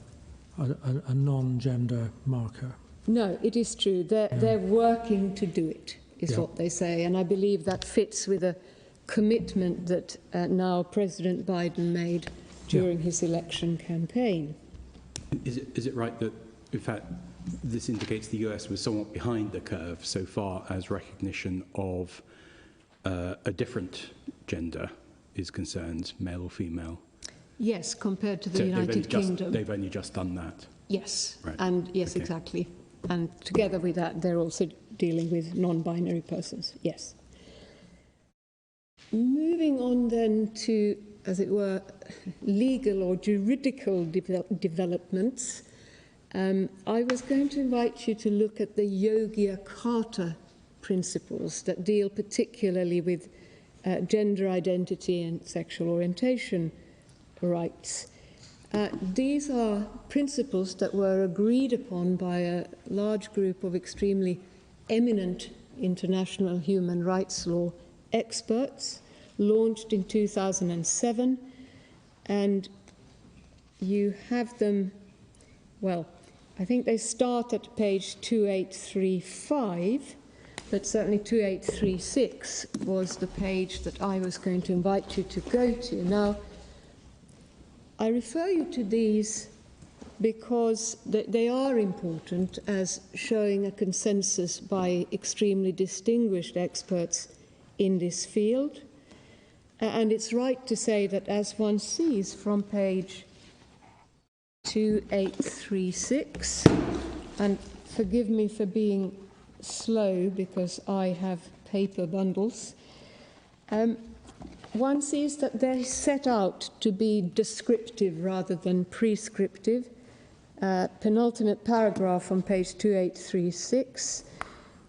Speaker 1: non-gender marker.
Speaker 7: No, it is true. They're working to do it, is what they say. And I believe that fits with a commitment that now President Biden made during his election campaign.
Speaker 3: Is it right that, in fact, this indicates the US was somewhat behind the curve so far as recognition of a different gender is concerned, male or female?
Speaker 7: Yes, compared to the United Kingdom.
Speaker 3: They've only just done that?
Speaker 7: Yes,
Speaker 3: right.
Speaker 7: And yes,
Speaker 3: Okay.
Speaker 7: exactly. And together with that, they're also dealing with non-binary persons, yes. Moving on then to, as it were, legal or juridical developments, I was going to invite you to look at the Yogia Carta principles that deal particularly with gender identity and sexual orientation rights. These are principles that were agreed upon by a large group of extremely eminent international human rights law experts, launched in 2007, and you have them, well, I think they start at page 2835, but certainly 2836 was the page that I was going to invite you to go to. Now, I refer you to these because they are important as showing a consensus by extremely distinguished experts in this field. And it's right to say that, as one sees from page 2836, and forgive me for being slow because I have paper bundles, one sees that they set out to be descriptive rather than prescriptive. Penultimate paragraph on page 2836.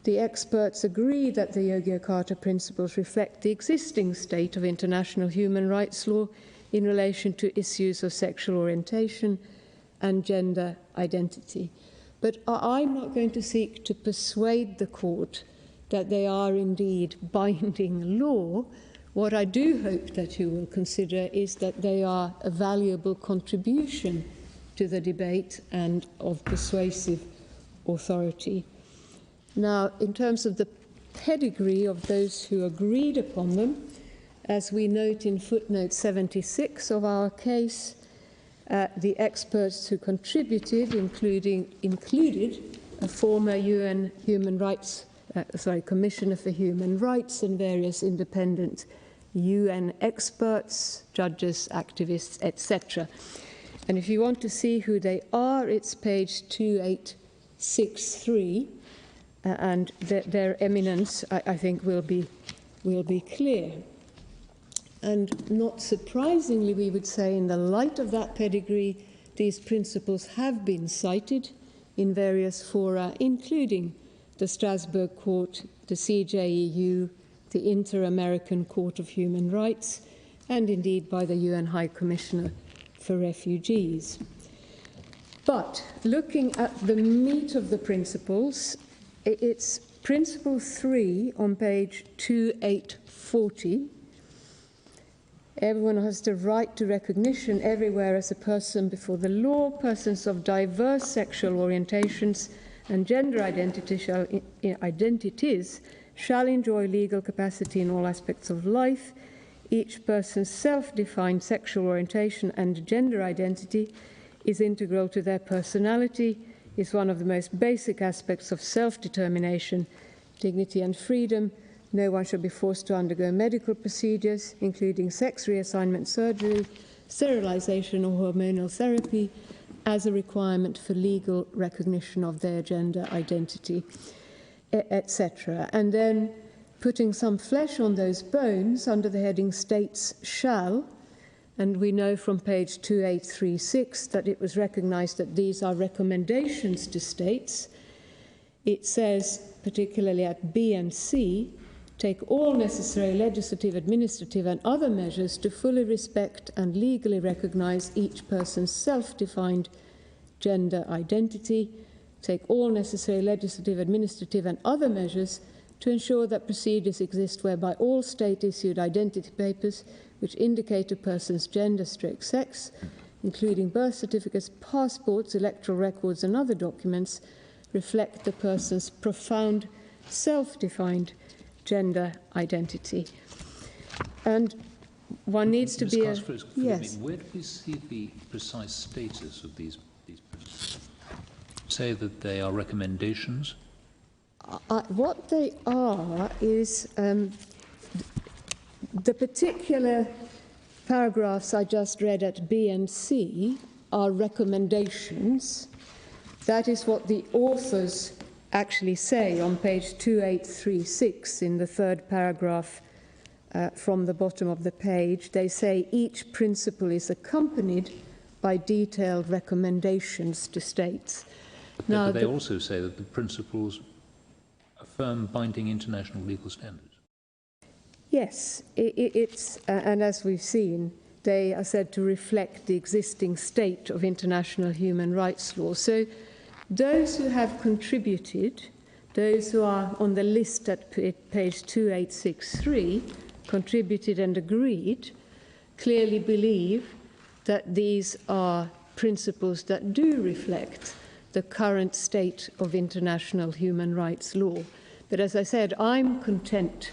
Speaker 7: The experts agree that the Yogyakarta principles reflect the existing state of international human rights law in relation to issues of sexual orientation and gender identity. But I'm not going to seek to persuade the court that they are indeed binding law. What I do hope that you will consider is that they are a valuable contribution to the debate and of persuasive authority. Now, in terms of the pedigree of those who agreed upon them, as we note in footnote 76 of our case, the experts who contributed included a former UN Commissioner for Human Rights and various independent UN experts, judges, activists, etc. And if you want to see who they are, it's page 2863, and their eminence, I think, will be clear. And not surprisingly, we would say, in the light of that pedigree, these principles have been cited in various fora, including the Strasbourg Court, the CJEU, the Inter-American Court of Human Rights, and indeed by the UN High Commissioner for Refugees. But looking at the meat of the principles, it's Principle 3 on page 2840. Everyone has the right to recognition everywhere as a person before the law. Persons of diverse sexual orientations and gender identities shall enjoy legal capacity in all aspects of life. Each person's self-defined sexual orientation and gender identity is integral to their personality, is one of the most basic aspects of self-determination, dignity and freedom. No one shall be forced to undergo medical procedures, including sex reassignment surgery, sterilization or hormonal therapy, as a requirement for legal recognition of their gender identity, etc. And then putting some flesh on those bones under the heading States shall, and we know from page 2836 that it was recognized that these are recommendations to states. It says, particularly at B and C, take all necessary legislative, administrative and other measures to fully respect and legally recognize each person's self-defined gender identity, take all necessary legislative, administrative and other measures to ensure that procedures exist whereby all state-issued identity papers which indicate a person's gender/sex, including birth certificates, passports, electoral records and other documents, reflect the person's profound self-defined gender identity. And one needs to be yes.
Speaker 4: Where do we see the precise status of these principles? Say that they are recommendations?
Speaker 7: What they are is the particular paragraphs I just read at B and C are recommendations. That is what the authors actually say on page 2836 in the third paragraph from the bottom of the page. They say each principle is accompanied by detailed recommendations to states. Now,
Speaker 4: but they also say that the principles affirm binding international legal standards.
Speaker 7: Yes, and as we've seen, they are said to reflect the existing state of international human rights law. So those who have contributed, those who are on the list at page 2863, contributed and agreed, clearly believe that these are principles that do reflect the current state of international human rights law. But as I said, I'm content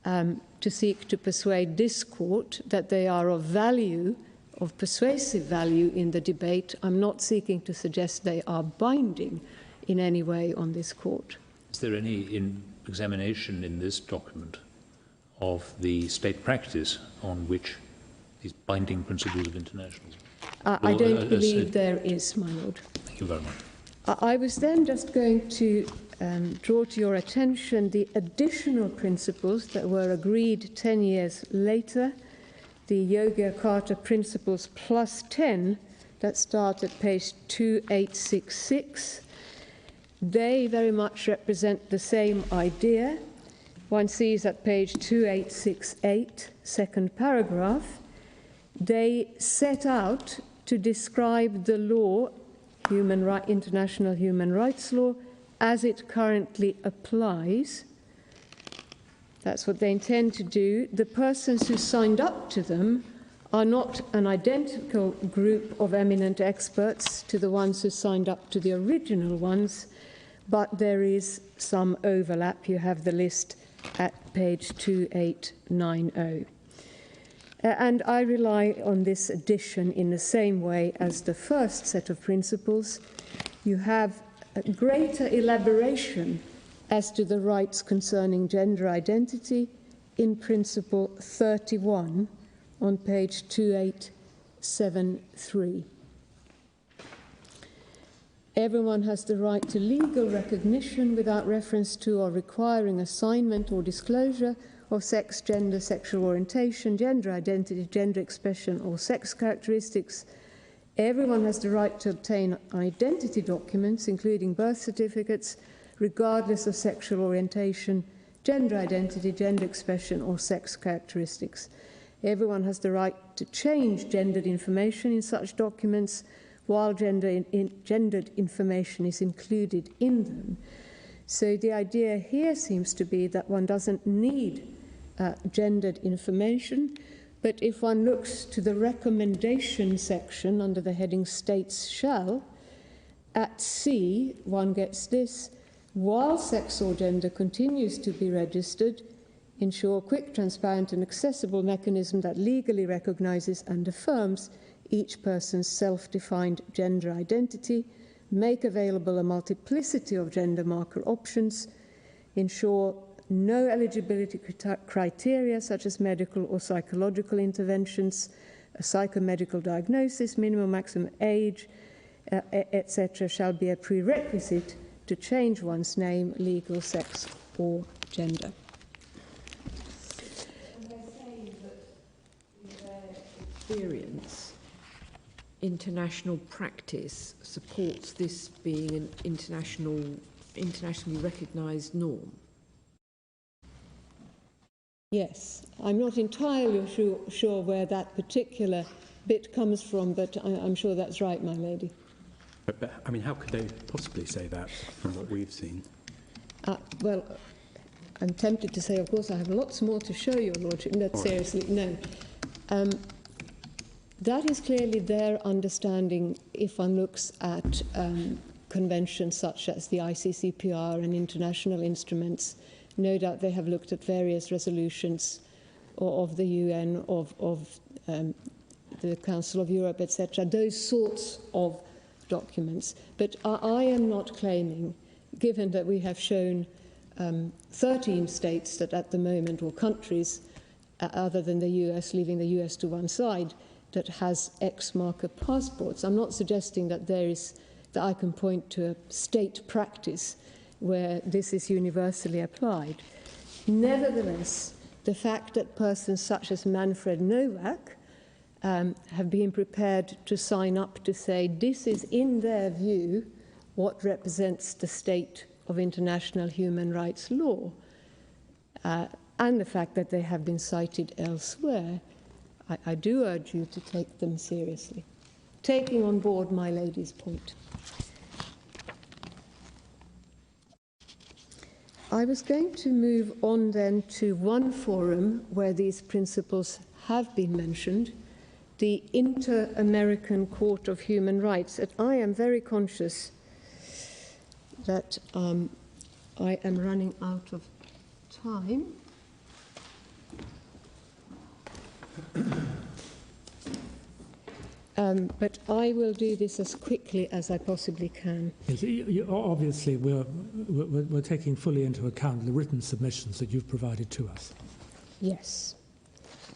Speaker 7: to seek to persuade this court that they are of value, of persuasive value in the debate. I'm not seeking to suggest they are binding in any way on this court.
Speaker 4: Is there any examination in this document of the state practice on which these binding principles of international
Speaker 7: I don't believe there is, my lord.
Speaker 4: Thank you very much.
Speaker 7: I was then just going to draw to your attention the additional principles that were agreed 10 years later, the Yogyakarta Principles plus 10 that start at page 2866. They very much represent the same idea. One sees at page 2868, second paragraph, they set out to describe the law, international human rights law, as it currently applies. That's what they intend to do. The persons who signed up to them are not an identical group of eminent experts to the ones who signed up to the original ones, but there is some overlap. You have the list at page 2890. And I rely on this addition in the same way as the first set of principles. You have a greater elaboration as to the rights concerning gender identity in Principle 31 on page 2873. Everyone has the right to legal recognition without reference to or requiring assignment or disclosure of sex, gender, sexual orientation, gender identity, gender expression, or sex characteristics. Everyone has the right to obtain identity documents, including birth certificates, regardless of sexual orientation, gender identity, gender expression, or sex characteristics. Everyone has the right to change gendered information in such documents while gendered information is included in them. So the idea here seems to be that one doesn't need gendered information, but if one looks to the recommendation section under the heading States Shall, at C, one gets this: while sex or gender continues to be registered, ensure quick, transparent and accessible mechanism that legally recognizes and affirms each person's self-defined gender identity, make available a multiplicity of gender marker options, ensure no eligibility criteria such as medical or psychological interventions, a psychomedical diagnosis, minimum maximum age, etc. shall be a prerequisite to change one's name, legal sex or gender.
Speaker 5: And they're saying that in their experience, international practice supports this being an internationally recognised norm.
Speaker 7: Yes, I'm not entirely sure where that particular bit comes from, but I'm sure that's right, my lady.
Speaker 3: But I mean, how could they possibly say that from what we've seen?
Speaker 7: Well, I'm tempted to say, of course, I have lots more to show your lordship. But seriously, no. That is clearly their understanding if one looks at conventions such as the ICCPR and international instruments. No doubt they have looked at various resolutions of the UN, of the Council of Europe, etc., those sorts of documents. But I am not claiming, given that we have shown 13 states that at the moment, or countries, other than the US, leaving the US to one side, that has X-marker passports. I'm not suggesting that that I can point to a state practice where this is universally applied. Nevertheless, the fact that persons such as Manfred Nowak have been prepared to sign up to say this is, in their view, what represents the state of international human rights law, and the fact that they have been cited elsewhere, I do urge you to take them seriously, taking on board my lady's point. I was going to move on then to one forum where these principles have been mentioned, the Inter-American Court of Human Rights. And I am very conscious that I am running out of time. But I will do this as quickly as I possibly can.
Speaker 1: Yes, obviously, we're taking fully into account the written submissions that you've provided to us.
Speaker 7: Yes.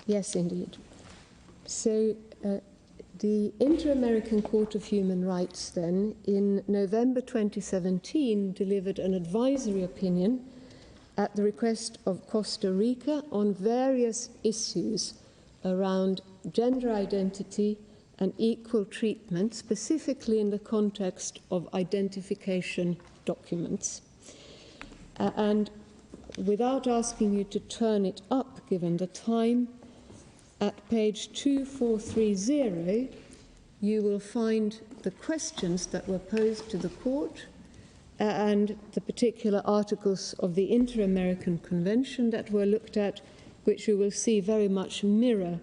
Speaker 7: Yes, indeed. So The Inter-American Court of Human Rights then, in November 2017, delivered an advisory opinion at the request of Costa Rica on various issues around gender identity and equal treatment, specifically in the context of identification documents. And without asking you to turn it up, given the time, at page 2430, you will find the questions that were posed to the court and the particular articles of the Inter-American Convention that were looked at, which you will see very much mirror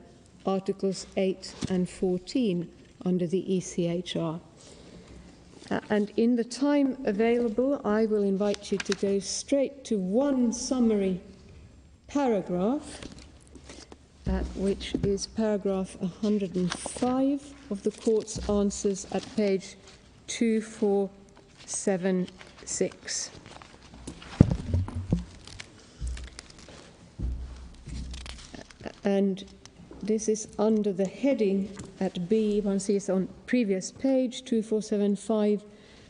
Speaker 7: Articles 8 and 14 under the ECHR. And in the time available, I will invite you to go straight to one summary paragraph, which is paragraph 105 of the Court's answers at page 2476. And this is under the heading at B, one sees on previous page, 2475,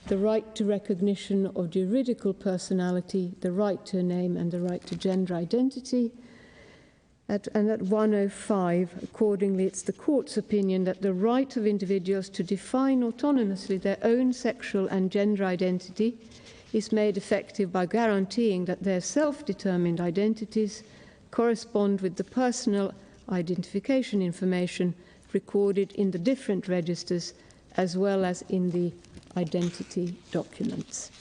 Speaker 7: the right to recognition of juridical personality, the right to a name and the right to gender identity. And at 105, accordingly, it's the Court's opinion that the right of individuals to define autonomously their own sexual and gender identity is made effective by guaranteeing that their self-determined identities correspond with the personal identification information recorded in the different registers as well as in the identity documents.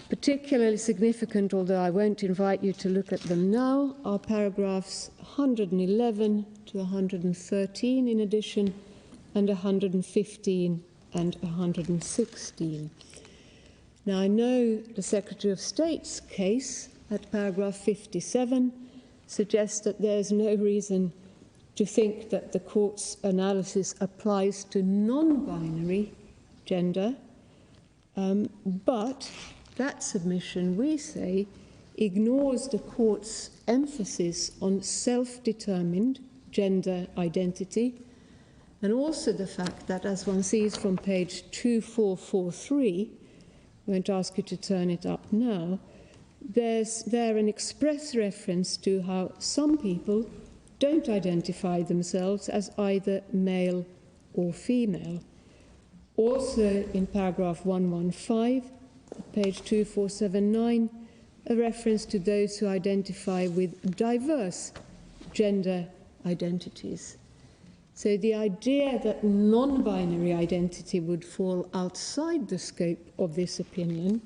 Speaker 7: Particularly significant, although I won't invite you to look at them now, are paragraphs 111 to 113 in addition, and 115 and 116. Now, I know the Secretary of State's case at paragraph 57 suggests that there's no reason to think that the Court's analysis applies to non-binary gender, but that submission, we say, ignores the Court's emphasis on self-determined gender identity, and also the fact that, as one sees from page 2443, I won't ask you to turn it up now, there's there an express reference to how some people don't identify themselves as either male or female. Also in paragraph 115, page 2479, a reference to those who identify with diverse gender identities. So the idea that non-binary identity would fall outside the scope of this opinion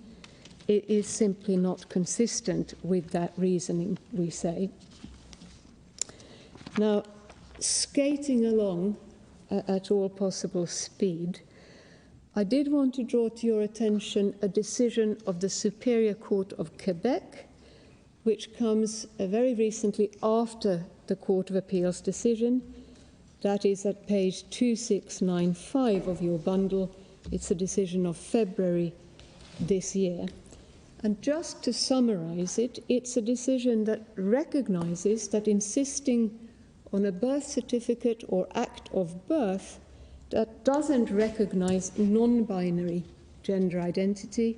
Speaker 7: is simply not consistent with that reasoning, we say. Now, skating along at all possible speed, I did want to draw to your attention a decision of the Superior Court of Quebec, which comes very recently after the Court of Appeal's decision. That is at page 2695 of your bundle. It's a decision of February this year. And just to summarize it, it's a decision that recognizes that insisting on a birth certificate or act of birth that doesn't recognize non-binary gender identity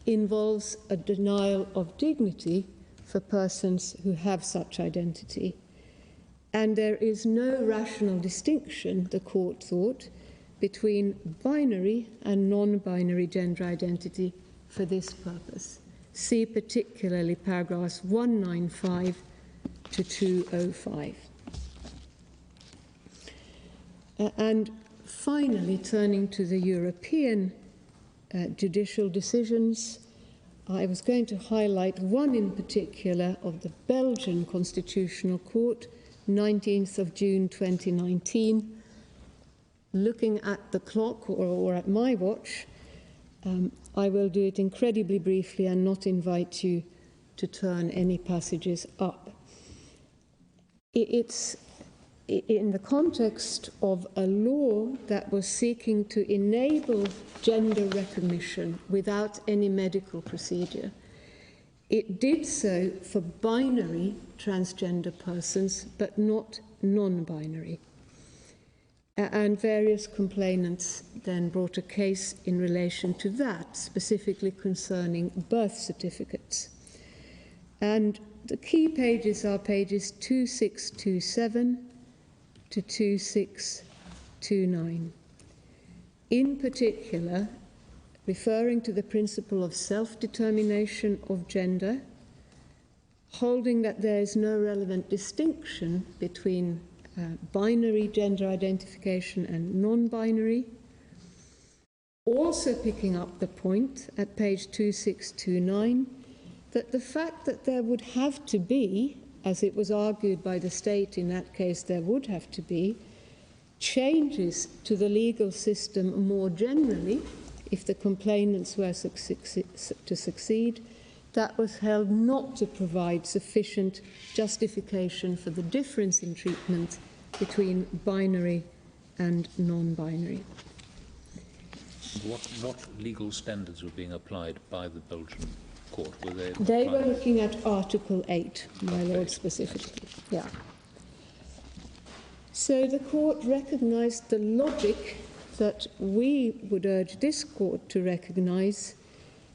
Speaker 7: involves a denial of dignity for persons who have such identity. And there is no rational distinction, the court thought, between binary and non-binary gender identity for this purpose. See particularly paragraphs 195 to 205. And finally, turning to the European judicial decisions, I was going to highlight one in particular of the Belgian Constitutional Court, 19th of June 2019. Looking at the clock or at my watch, I will do it incredibly briefly and not invite you to turn any passages up. It's in the context of a law that was seeking to enable gender recognition without any medical procedure. It did so for binary transgender persons, but not non-binary. And various complainants then brought a case in relation to that, specifically concerning birth certificates. And the key pages are pages 2627 to 2629. In particular, referring to the principle of self-determination of gender, holding that there is no relevant distinction between binary gender identification and non-binary. Also picking up the point at page 2629 that the fact that there would have to be, as it was argued by the state in that case there would have to be, changes to the legal system more generally, if the complainants were to succeed, that was held not to provide sufficient justification for the difference in treatment between binary and non-binary.
Speaker 4: What legal standards were being applied by the Belgian court?
Speaker 7: They were looking at Article 8, my lord, specifically. Yeah. So the court recognised the logic that we would urge this court to recognise,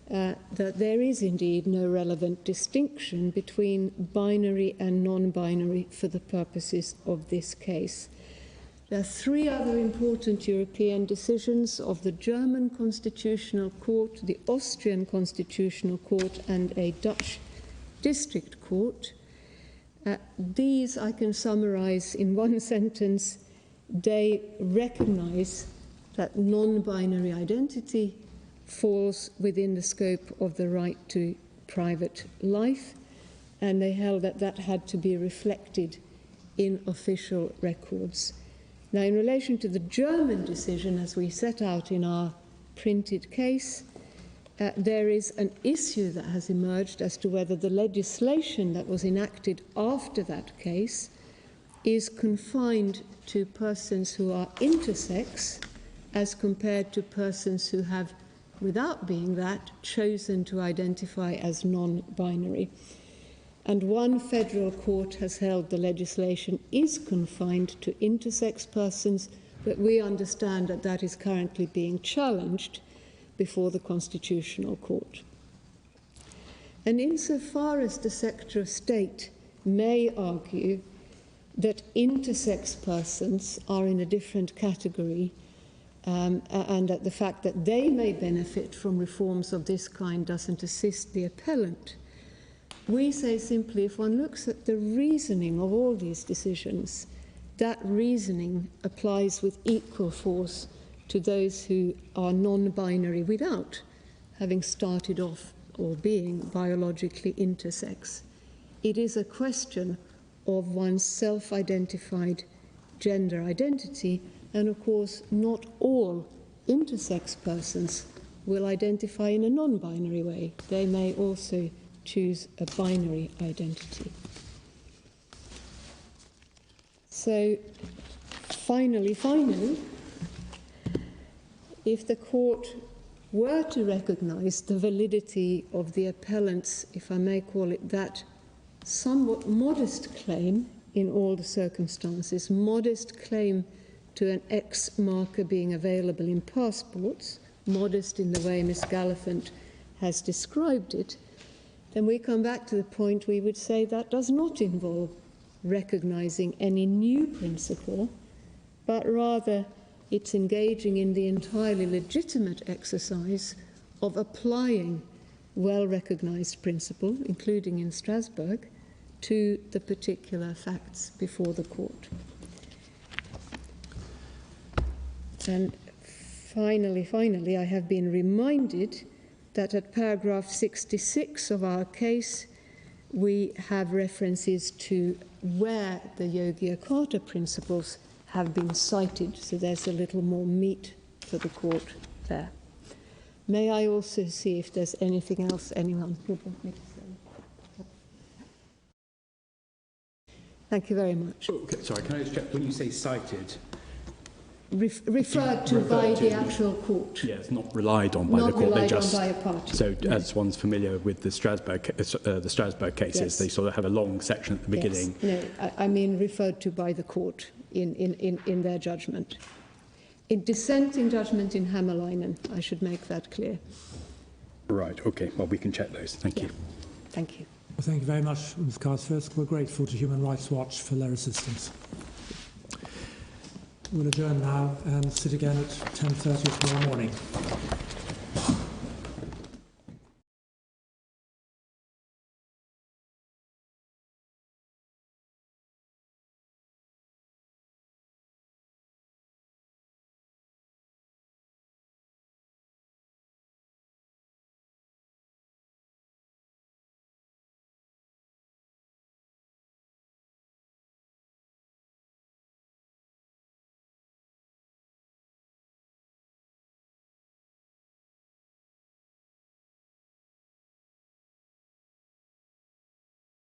Speaker 7: that there is indeed no relevant distinction between binary and non-binary for the purposes of this case. There are three other important European decisions of the German Constitutional Court, the Austrian Constitutional Court, and a Dutch district court. These I can summarise in one sentence. They recognise that non-binary identity falls within the scope of the right to private life, and they held that that had to be reflected in official records. Now, in relation to the German decision, as we set out in our printed case, there is an issue that has emerged as to whether the legislation that was enacted after that case is confined to persons who are intersex as compared to persons who have, without being that, chosen to identify as non-binary. And one federal court has held the legislation is confined to intersex persons, but we understand that that is currently being challenged before the Constitutional Court. And insofar as the Secretary of State may argue that intersex persons are in a different category, and that the fact that they may benefit from reforms of this kind doesn't assist the appellant, we say simply, if one looks at the reasoning of all these decisions, that reasoning applies with equal force to those who are non-binary without having started off or being biologically intersex. It is a question of one's self-identified gender identity, and of course not all intersex persons will identify in a non-binary way. They may also choose a binary identity. So finally, if the court were to recognise the validity of the appellant's, if I may call it that, somewhat modest claim in all the circumstances, modest claim to an X marker being available in passports, modest in the way Ms. Gallifant has described it, then we come back to the point we would say that does not involve recognising any new principle, but rather it's engaging in the entirely legitimate exercise of applying well-recognised principle, including in Strasbourg, to the particular facts before the court. And finally, I have been reminded that at paragraph 66 of our case, we have references to where the Yogyakarta principles have been cited, so there's a little more meat for the court there. May I also see if there's anything else anyone would want me to say? Thank you very much.
Speaker 3: Okay, sorry, can I just check, when you say cited?
Speaker 7: Referred to by the actual court.
Speaker 3: Yes, not relied on by the court.
Speaker 7: Not relied on by a party.
Speaker 3: So, as one's familiar with the Strasbourg cases, yes, they sort of have a long section at the beginning.
Speaker 7: Yes. No, I mean referred to by the court in their judgment. In dissenting judgment in Hämäläinen, I should make that clear.
Speaker 3: Right, okay. Well, we can check those. Thank you.
Speaker 2: Thank you.
Speaker 1: Well, thank you very much, Ms. Carstairs. We're grateful to Human Rights Watch for their assistance. We'll adjourn now and sit again at 10:30 tomorrow morning.